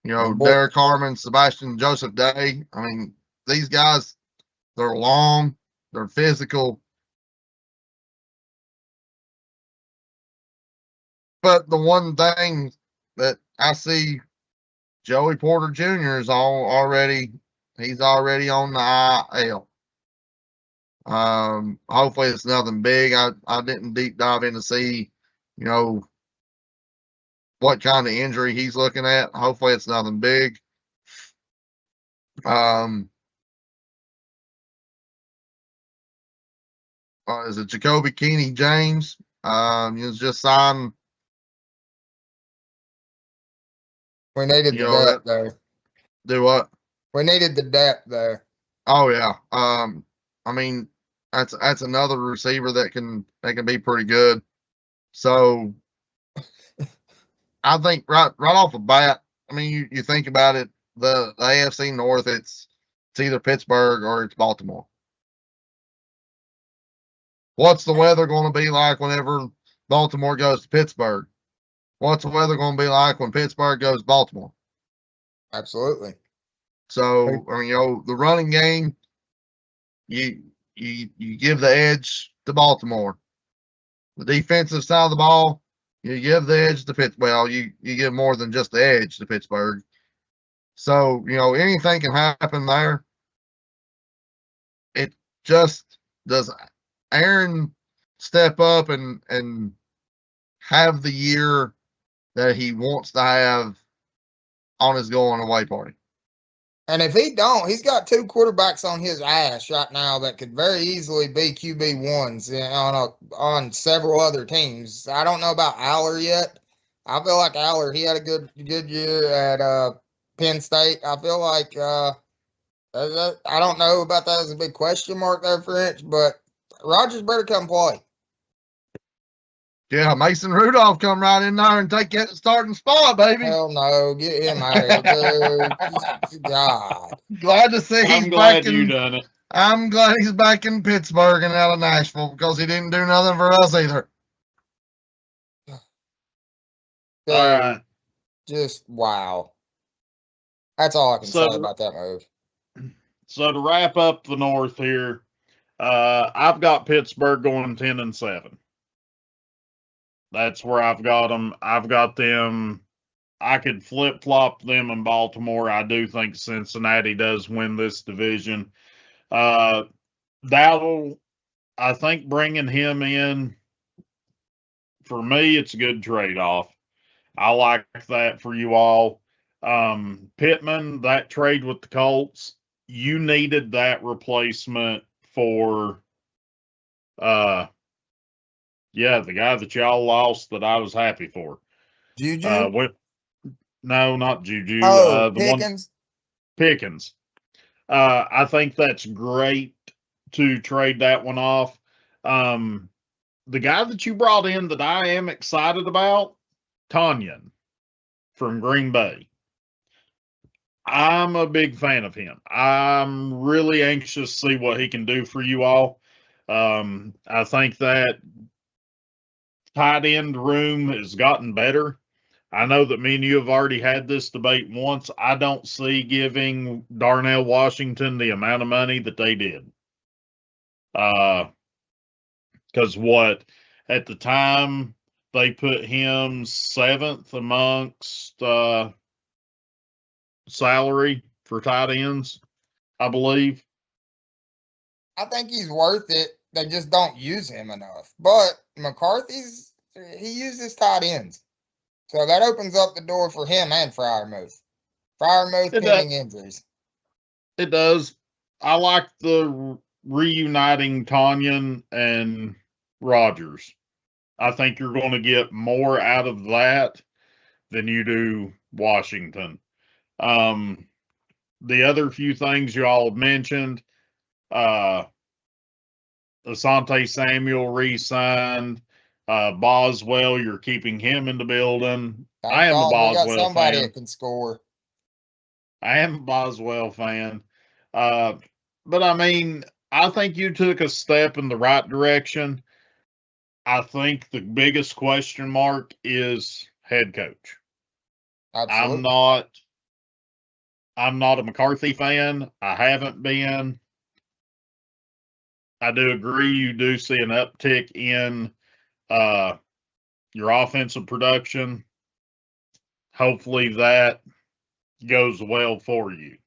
Derek Harmon, Sebastian Joseph Day. These guys, they're long, they're physical. But the one thing that I see, Joey Porter Jr. is he's already on the IL. Hopefully it's nothing big. I didn't deep dive in to see, what kind of injury he's looking at. Hopefully it's nothing big. Is it Jacoby Keeney James? He was just signed. We needed the depth there. Do what? We needed the depth there. Oh yeah. That's another receiver that can be pretty good. So I think right off the bat, you think about it, the AFC North, it's either Pittsburgh or it's Baltimore. What's the weather going to be like whenever Baltimore goes to Pittsburgh? What's the weather going to be like when Pittsburgh goes to Baltimore? Absolutely. So, the running game, you give the edge to Baltimore. The defensive side of the ball, you give the edge to Pittsburgh. Well, you give more than just the edge to Pittsburgh. So, anything can happen there. It just does Aaron step up and have the year that he wants to have on his going away party. And if he don't, he's got two quarterbacks on his ass right now that could very easily be QB1s on several other teams. I don't know about Aller yet. I feel like Aller, he had a good year at Penn State. I feel like I don't know about that as a big question mark there, French, but Rodgers better come play. Yeah, Mason Rudolph come right in there and take that starting spot, baby. Hell no, get him out of here, dude. God. Glad to see I'm glad you done it. I'm glad he's back in Pittsburgh and out of Nashville because he didn't do nothing for us either. Dude, All right. Just wow. That's all I can say about that move. So to wrap up the North here, I've got Pittsburgh going 10-7. That's where I've got them. I've got them. I could flip-flop them in Baltimore. I do think Cincinnati does win this division. Dowdle, I think bringing him in, for me, it's a good trade-off. I like that for you all. Pittman, that trade with the Colts, you needed that replacement for the guy that y'all lost that I was happy for. Juju? No, not Juju. Oh, Pickens? Pickens. I think that's great to trade that one off. The guy that you brought in that I am excited about, Tonyan from Green Bay. I'm a big fan of him. I'm really anxious to see what he can do for you all. I think that tight end room has gotten better. I know that me and you have already had this debate once. I don't see giving Darnell Washington the amount of money that they did. Because at the time, they put him 7th amongst salary for tight ends, I believe. I think he's worth it. They just don't use him enough. But he uses tight ends. So that opens up the door for him and Freiermuth. Freiermuth pending injuries. It does. I like the reuniting Tonyan and Rodgers. I think you're going to get more out of that than you do Washington. The other few things you all mentioned, Asante Samuel re-signed. Boswell, you're keeping him in the building. I am a We got Boswell somebody fan. that can score. I am a Boswell fan. But I mean, I think you took a step in the right direction. I think the biggest question mark is head coach. Absolutely. I'm not a McCarthy fan. I haven't been. I do agree you do see an uptick in your offensive production. Hopefully that goes well for you.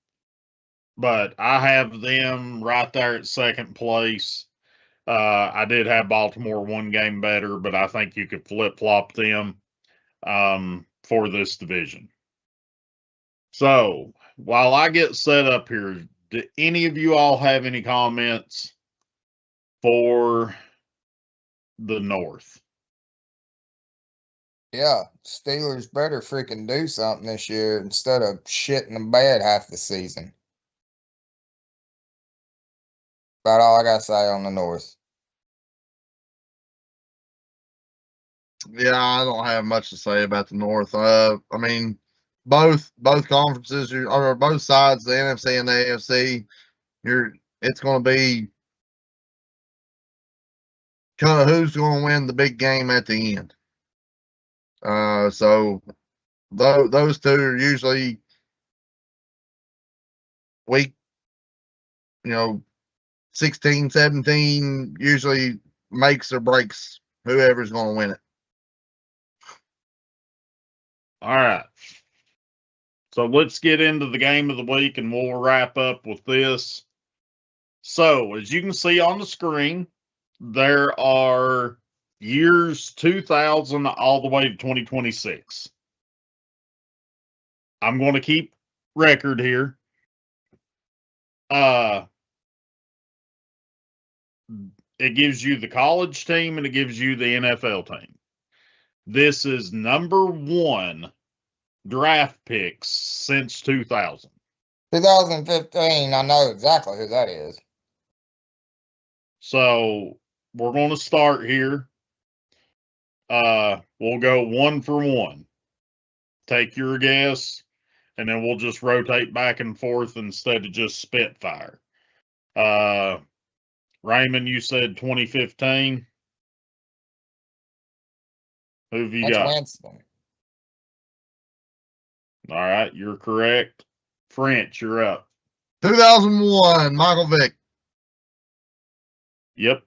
But I have them right there at second place. I did have Baltimore one game better, but I think you could flip-flop them for this division. So while I get set up here, do any of you all have any comments for the North? Yeah, Steelers better freaking do something this year instead of shitting the bed half the season. About all I got to say on the North. Yeah, I don't have much to say about the North. I mean, both conferences or both sides, the NFC and the AFC, it's going to be kind of who's going to win the big game at the end. So those two are usually week, 16, 17 usually makes or breaks whoever's going to win it. All right. So let's get into the game of the week and we'll wrap up with this. So, as you can see on the screen, there are years 2000 all the way to 2026. I'm going to keep record here. It gives you the college team and it gives you the NFL team. This is number one draft picks since 2000. 2015, I know exactly who that is. So we're going to start here. We'll go one for one. Take your guess, and then we'll just rotate back and forth instead of just spitfire. Raymond, you said 2015. Who have you That's got? Winston. All right, you're correct. French, you're up. 2001, Michael Vick. Yep.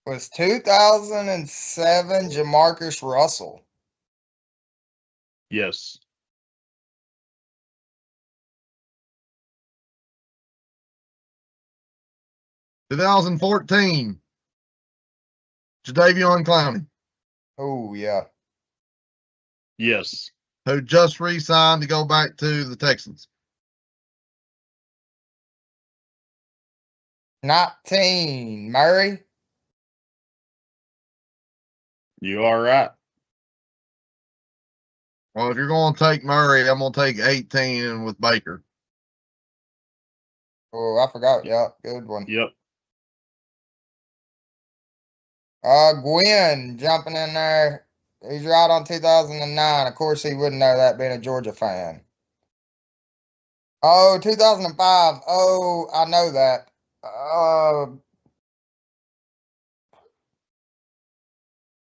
Was 2007 Jamarcus Russell? Yes. $2014, Jadeveon Clowney. Oh, yeah. Yes. Who just re-signed to go back to the Texans. 19 Murray. You are right. Well, if you're going to take Murray, I'm going to take 18 with Baker. Oh, I forgot. Yeah, good one. Yep. Gwynn jumping in there. He's right on 2009. Of course, he wouldn't know that being a Georgia fan. Oh, 2005. Oh, I know that.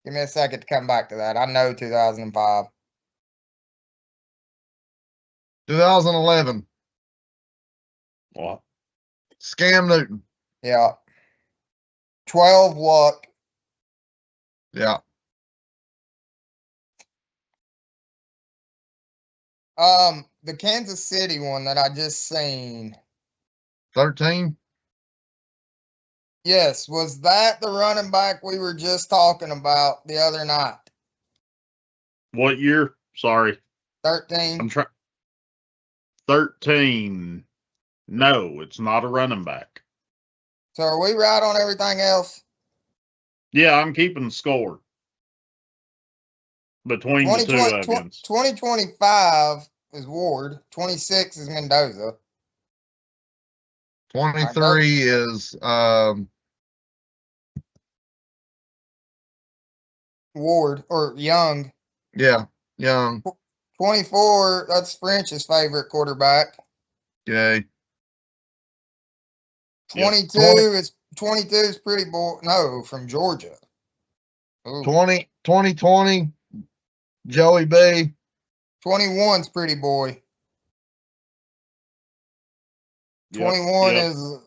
Give me a second to come back to that. I know 2005. 2011, What? Scam Newton. Yeah. 12 Luck. Yeah. The Kansas City one that I just seen. 13. Yes, was that the running back we were just talking about the other night? What year? Sorry. 13. I'm trying. 13. No, it's not a running back. So are we right on everything else? Yeah, I'm keeping score between the two of you. 2025 is Ward. 26 is Mendoza. 23 is Ward or Young. yeah, Young. 24, that's French's favorite quarterback. Okay. 22 Yep. is 22 is Pretty Boy. No, from Georgia. Ooh. 2020, Joey B. 21's Pretty Boy. 21 Yep. is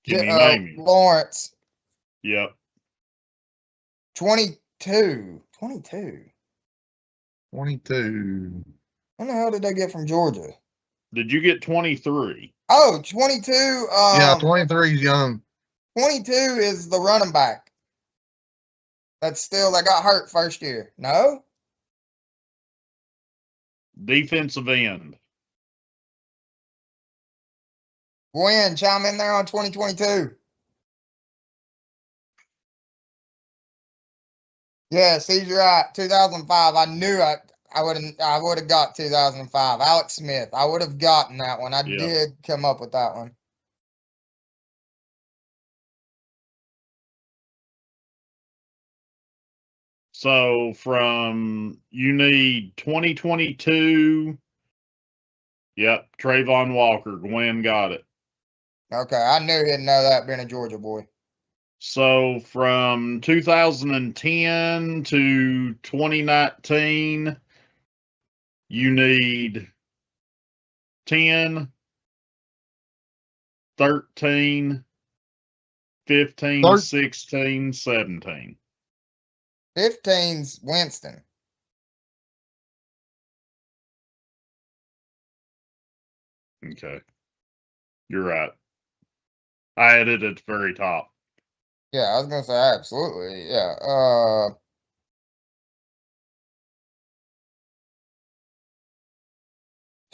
Can you name him? Lawrence. Yep. 22. When the hell did they get from Georgia? Did you get 23? Oh, 22. Yeah, 23 is Young. 22 is the running back. That got hurt first year. No? Defensive end. Gwen, chime in there on 2022. Yes, he's right. 2005. I knew I would have got 2005. Alex Smith. I would have gotten that one. I did come up with that one. So you need 2022. Yep, Trayvon Walker. Gwen got it. Okay, I knew he'd know that being a Georgia boy. So from 2010 to 2019, you need 10, 13, 15, 16, 17. 15's Winston. Okay. You're right. I added it at the very top. Yeah, I was gonna say absolutely. Yeah.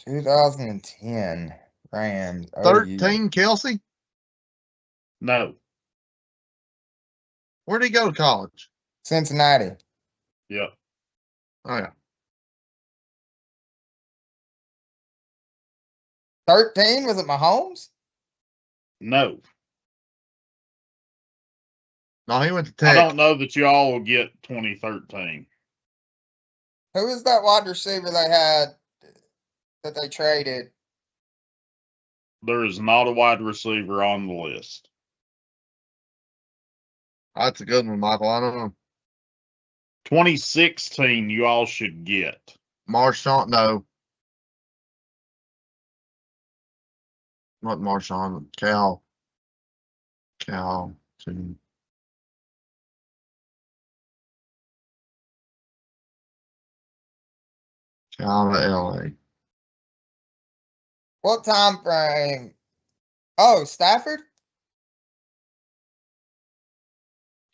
2010 Rams. 13 Kelsey? No. Where'd he go to college? Cincinnati. Yep. Oh yeah. 13, was it Mahomes? No. No, he went to Tech. I don't know that y'all will get 2013. Who is that wide receiver they had that they traded? There is not a wide receiver on the list. That's a good one, Michael. I don't know. 2016, you all should get. Marshawn, no. Not Marshawn. Cal. Two. Cal to LA. What time frame? Oh, Stafford?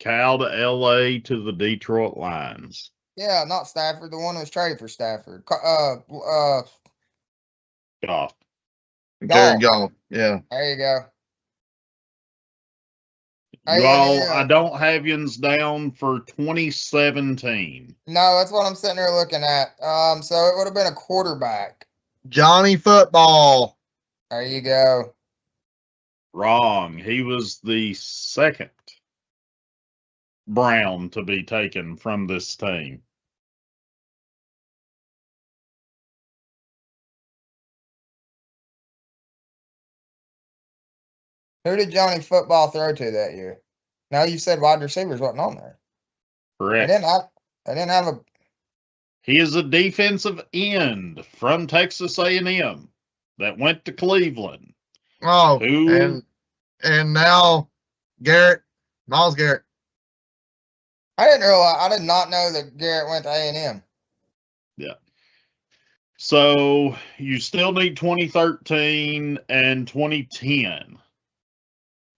Cal to LA to the Detroit Lions. Yeah, not Stafford. The one who was traded for Stafford. Goff. Jared Goff. Yeah. There you go. You all, I don't have yins down for 2017. No, that's what I'm sitting here looking at. So it would have been a quarterback. Johnny Football. There you go. Wrong. He was the second Brown to be taken from this team. Who did Johnny Football throw to that year? Now you said wide receivers wasn't on there. Correct. I didn't have a. He is a defensive end from Texas A&M that went to Cleveland. Oh, and now Myles Garrett. I did not know that Garrett went to A&M. Yeah. So you still need 2013 and 2010.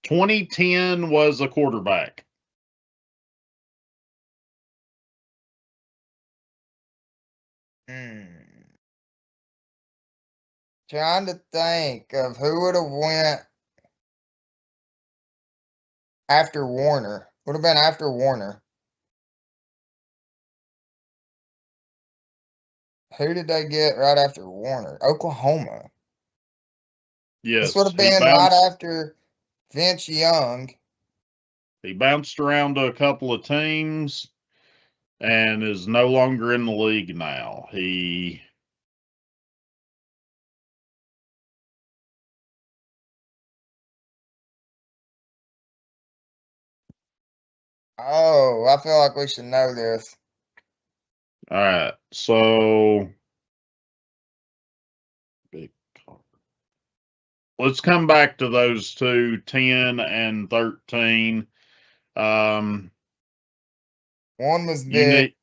2010 was a quarterback. Trying to think of who would have went after Warner. Would have been after Warner. Who did they get right after Warner? Oklahoma. Yes, This would have he been bounced, right after Vince Young. he bounced around to a couple of teams and is no longer in the league now. Oh, I feel like we should know this. All right, so let's come back to those two, 10 and 13. One was You Vic.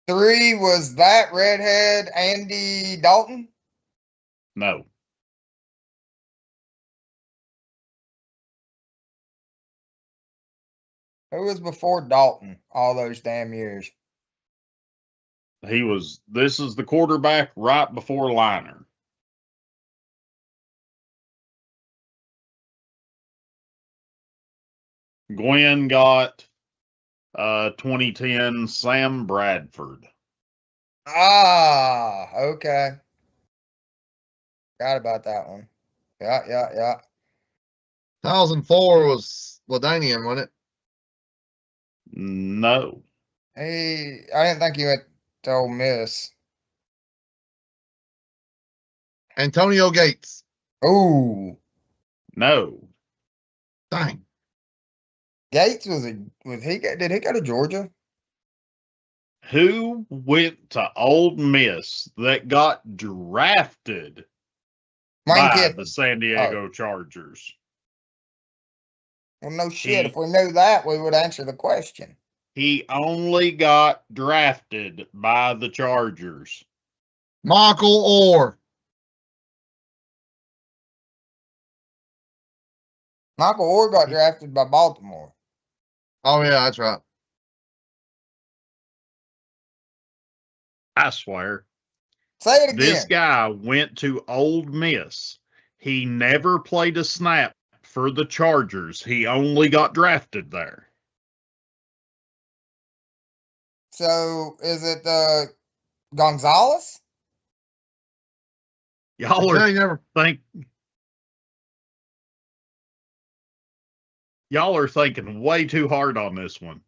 need, 3 was that redhead Andy Dalton. no. Who was before Dalton all those damn years? This is the quarterback right before Liner. Gwen got 2010 Sam Bradford. Ah, okay. Forgot about that one. Yeah. 2004 was LaDainian, wasn't it? No. I didn't think he went to Ole Miss. Antonio Gates. Ooh, No. Dang. Gates did he go to Georgia? Who went to Ole Miss that got drafted Lane by Kiffin. the San Diego Chargers? Well, no shit. If we knew that, we would answer the question. He only got drafted by the Chargers. Michael Orr. Michael Orr got drafted by Baltimore. Oh, yeah, that's right. I swear. Say it again. This guy went to Ole Miss. He never played a snap for the Chargers. He only got drafted there. So is it Gonzalez? Y'all are thinking way too hard on this one.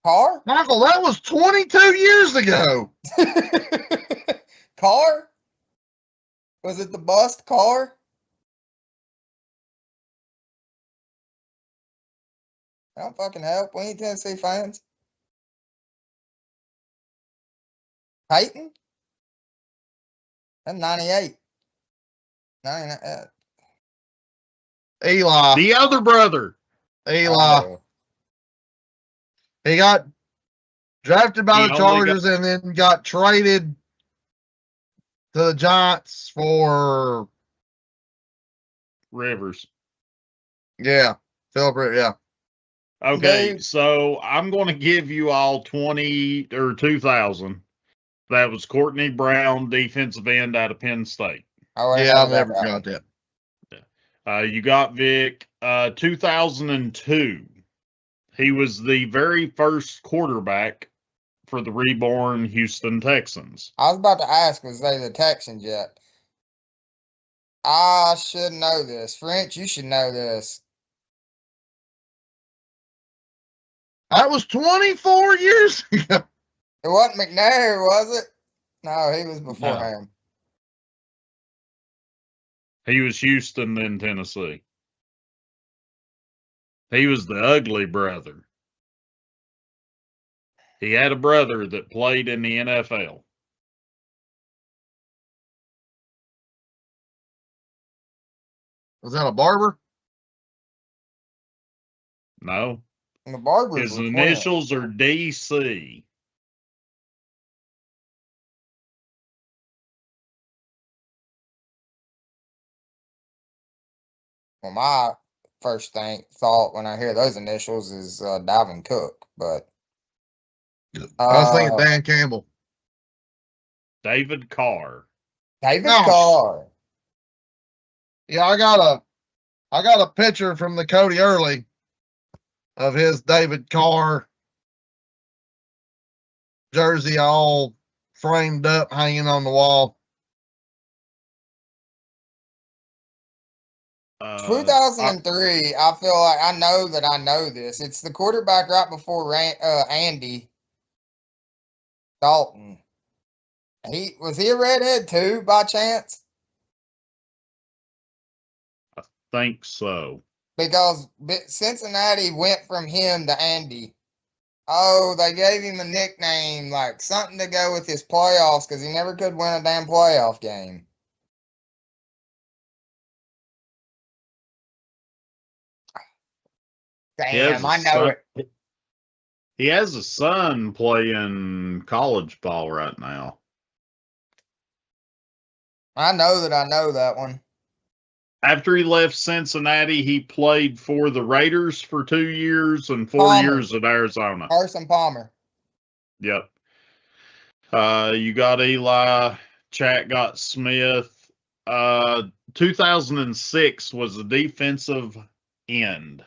Carr? Michael, that was 22 years ago. Carr? Was it the bust Carr? I don't fucking help. We ain't Tennessee fans. Peyton? That's 98. 99. Eli. The other brother. Eli. Oh. He got drafted by He the only Chargers and then got traded to the Giants for Rivers. Philip Rivers, yeah. Okay, Dude. so I'm going to give you all 20 or 2000. That was Courtney Brown, defensive end out of Penn State. I never got that. You got Vic. 2002. He was the very first quarterback for the reborn Houston Texans. I was about to ask, was they the Texans yet? I should know this. French, you should know this. That was 24 years ago. It wasn't McNair, was it? No, he was before No. him. He was Houston, then Tennessee. He was the ugly brother. He had a brother that played in the NFL. Was that a barber? No. And the Barbers His were initials are DC. Well, my first thought when I hear those initials is Dalvin Cook, but I was thinking Dan Campbell. David Carr. David No. Carr. Yeah, I got a picture from the Cody Early of his David Carr jersey all framed up, hanging on the wall. 2003, I feel like I know that I know this. It's the quarterback right before Andy Dalton. Was he a redhead too, by chance? I think so. Because Cincinnati went from him to Andy. Oh, they gave him a nickname, like something to go with his playoffs, because he never could win a damn playoff game. Damn, I know it. He has a son playing college ball right now. I know that one. After he left Cincinnati, he played for the Raiders for 2 years and 4 Palmer. years at Arizona. Carson Palmer. Yep. You got Eli. Chat got Smith. 2006 was the defensive end.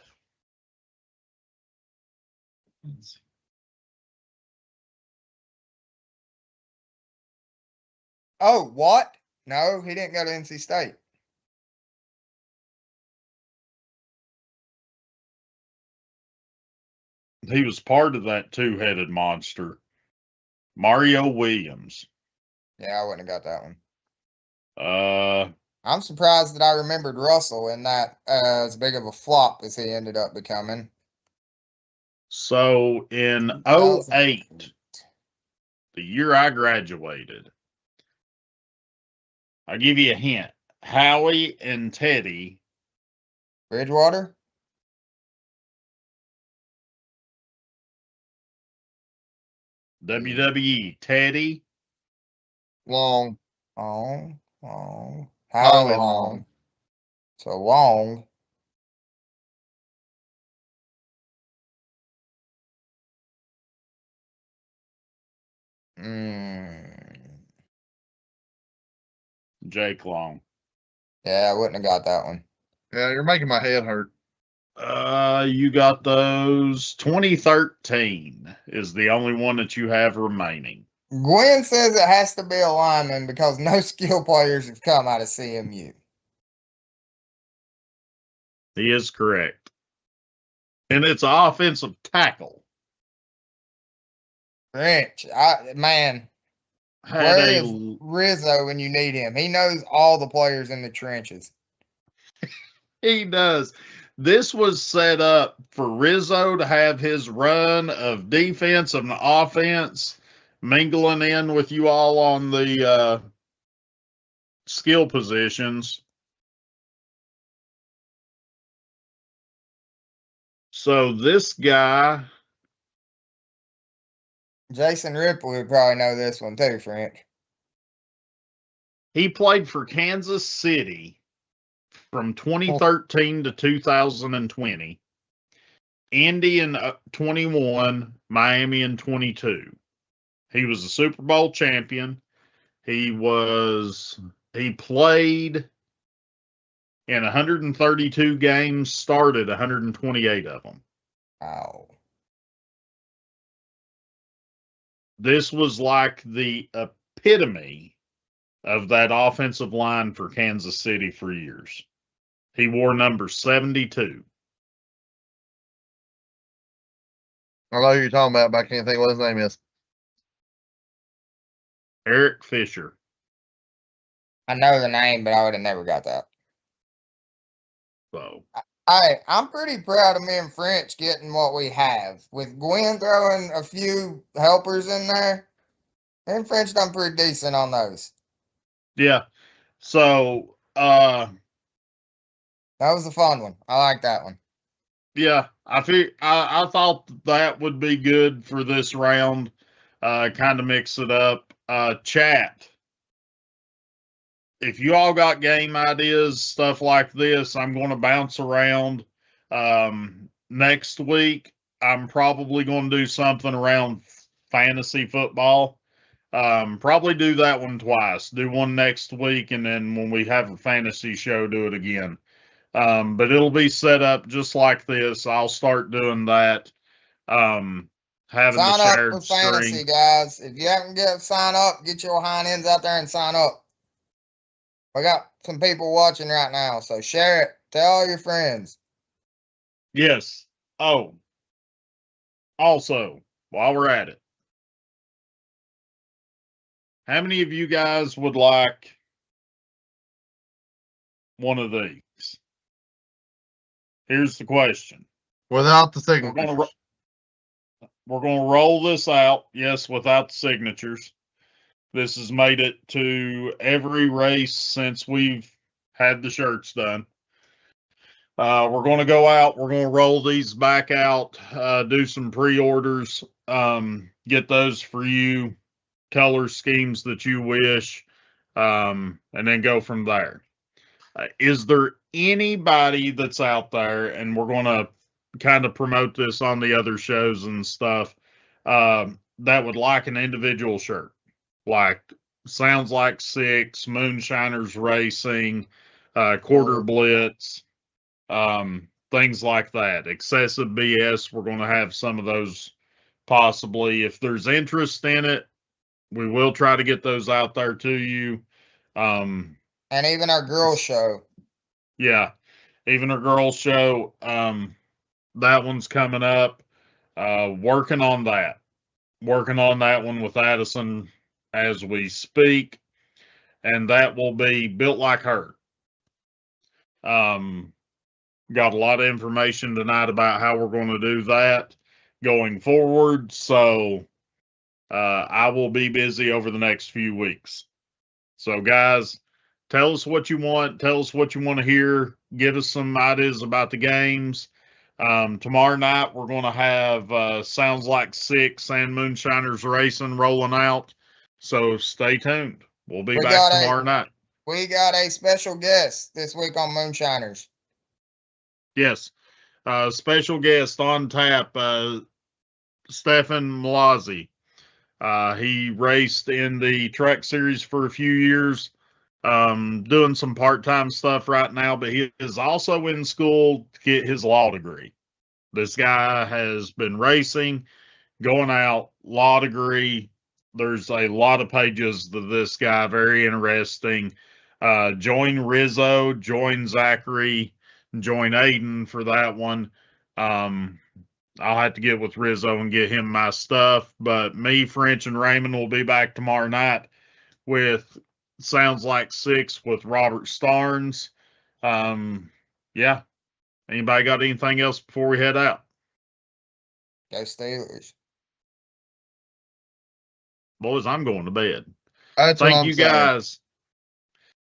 Oh, what? No, he didn't go to NC State. He was part of that two-headed monster. Mario Williams. Yeah, I wouldn't have got that one. Uh, I'm surprised that I remembered Russell in that as big of a flop as he ended up becoming. So in 08, the year I graduated, I'll give you a hint. Howie and Teddy. Bridgewater? WWE. Teddy. Long. Long. Howie How Long. long? So long. Jake Long. Yeah, I wouldn't have got that one. Yeah, you're making my head hurt. You got those. 2013 is the only one that you have remaining. Gwen says it has to be a lineman because no skill players have come out of CMU. He is correct. And it's an offensive tackle. French, man, Had where a is Rizzo when you need him? He knows all the players in the trenches. He does. This was set up for Rizzo to have his run of defense and offense mingling in with you all on the skill positions. So this guy, Jason Ripley would probably know this one too, French. he played for Kansas City from 2013 to 2020. Indy in 21, Miami in 22. He was a Super Bowl champion. He played in 132 games, started 128 of them. Wow. This was like the epitome of that offensive line for Kansas City for years. He wore number 72. I know who you're talking about, but I can't think what his name is. Eric Fisher. I know the name, but I would have never got that. So I'm pretty proud of me and French getting what we have. With Gwen throwing a few helpers in there, and French done pretty decent on those. yeah. So That was a fun one. I like that one. yeah, I thought that would be good for this round. Kind of mix it up. Chat. If you all got game ideas, stuff like this, I'm going to bounce around. Next week, I'm probably going to do something around fantasy football. Probably do that one twice. Do one next week, and then when we have a fantasy show, do it again. But it'll be set up just like this. I'll start doing that. Having the Sign up for shared fantasy, screen. guys. If you haven't sign up, get your hind ends out there and sign up. We got some people watching right now, so share it. Tell all your friends. Yes. Oh, also, while we're at it, how many of you guys would like one of these? Here's the question. Without the We're signatures. gonna roll this out. Yes, without the signatures. This has made it to every race since we've had the shirts done. We're going to go out. We're going to roll these back out, do some pre-orders, get those for you, color schemes that you wish, and then go from there. Is there anybody that's out there, and we're going to kind of promote this on the other shows and stuff, that would like an individual shirt? Like Sounds Like Six, Moonshiners Racing, Quarter Blitz, things like that. Excessive BS, we're going to have some of those possibly. If there's interest in it, we will try to get those out there to you. And even our girls show. Yeah, even our girls show. That one's coming up. Working on that. Working on that one with Addison as we speak. And that will be Built Like Her. Got a lot of information tonight about how we're going to do that going forward. So I will be busy over the next few weeks. So guys, tell us what you want. Tell us what you want to hear. Give us some ideas about the games. Tomorrow night, we're going to have Sounds Like Six and Moonshiners Racing rolling out. So stay tuned. We'll be back tomorrow night. We got a special guest this week on Moonshiners. Yes. Special guest on tap, Stefan Malazzi. He raced in the track series for a few years, doing some part-time stuff right now, but he is also in school to get his law degree. This guy has been racing, going out, law degree. There's a lot of pages to this guy, very interesting. Join Rizzo, join Zachary, join Aiden for that one. I'll have to get with Rizzo and get him my stuff. But me, French, and Raymond will be back tomorrow night with Sounds Like Six with Robert Starnes. Yeah. Anybody got anything else before we head out? Go Steelers. Boys, I'm going to bed. That's Thank you guys.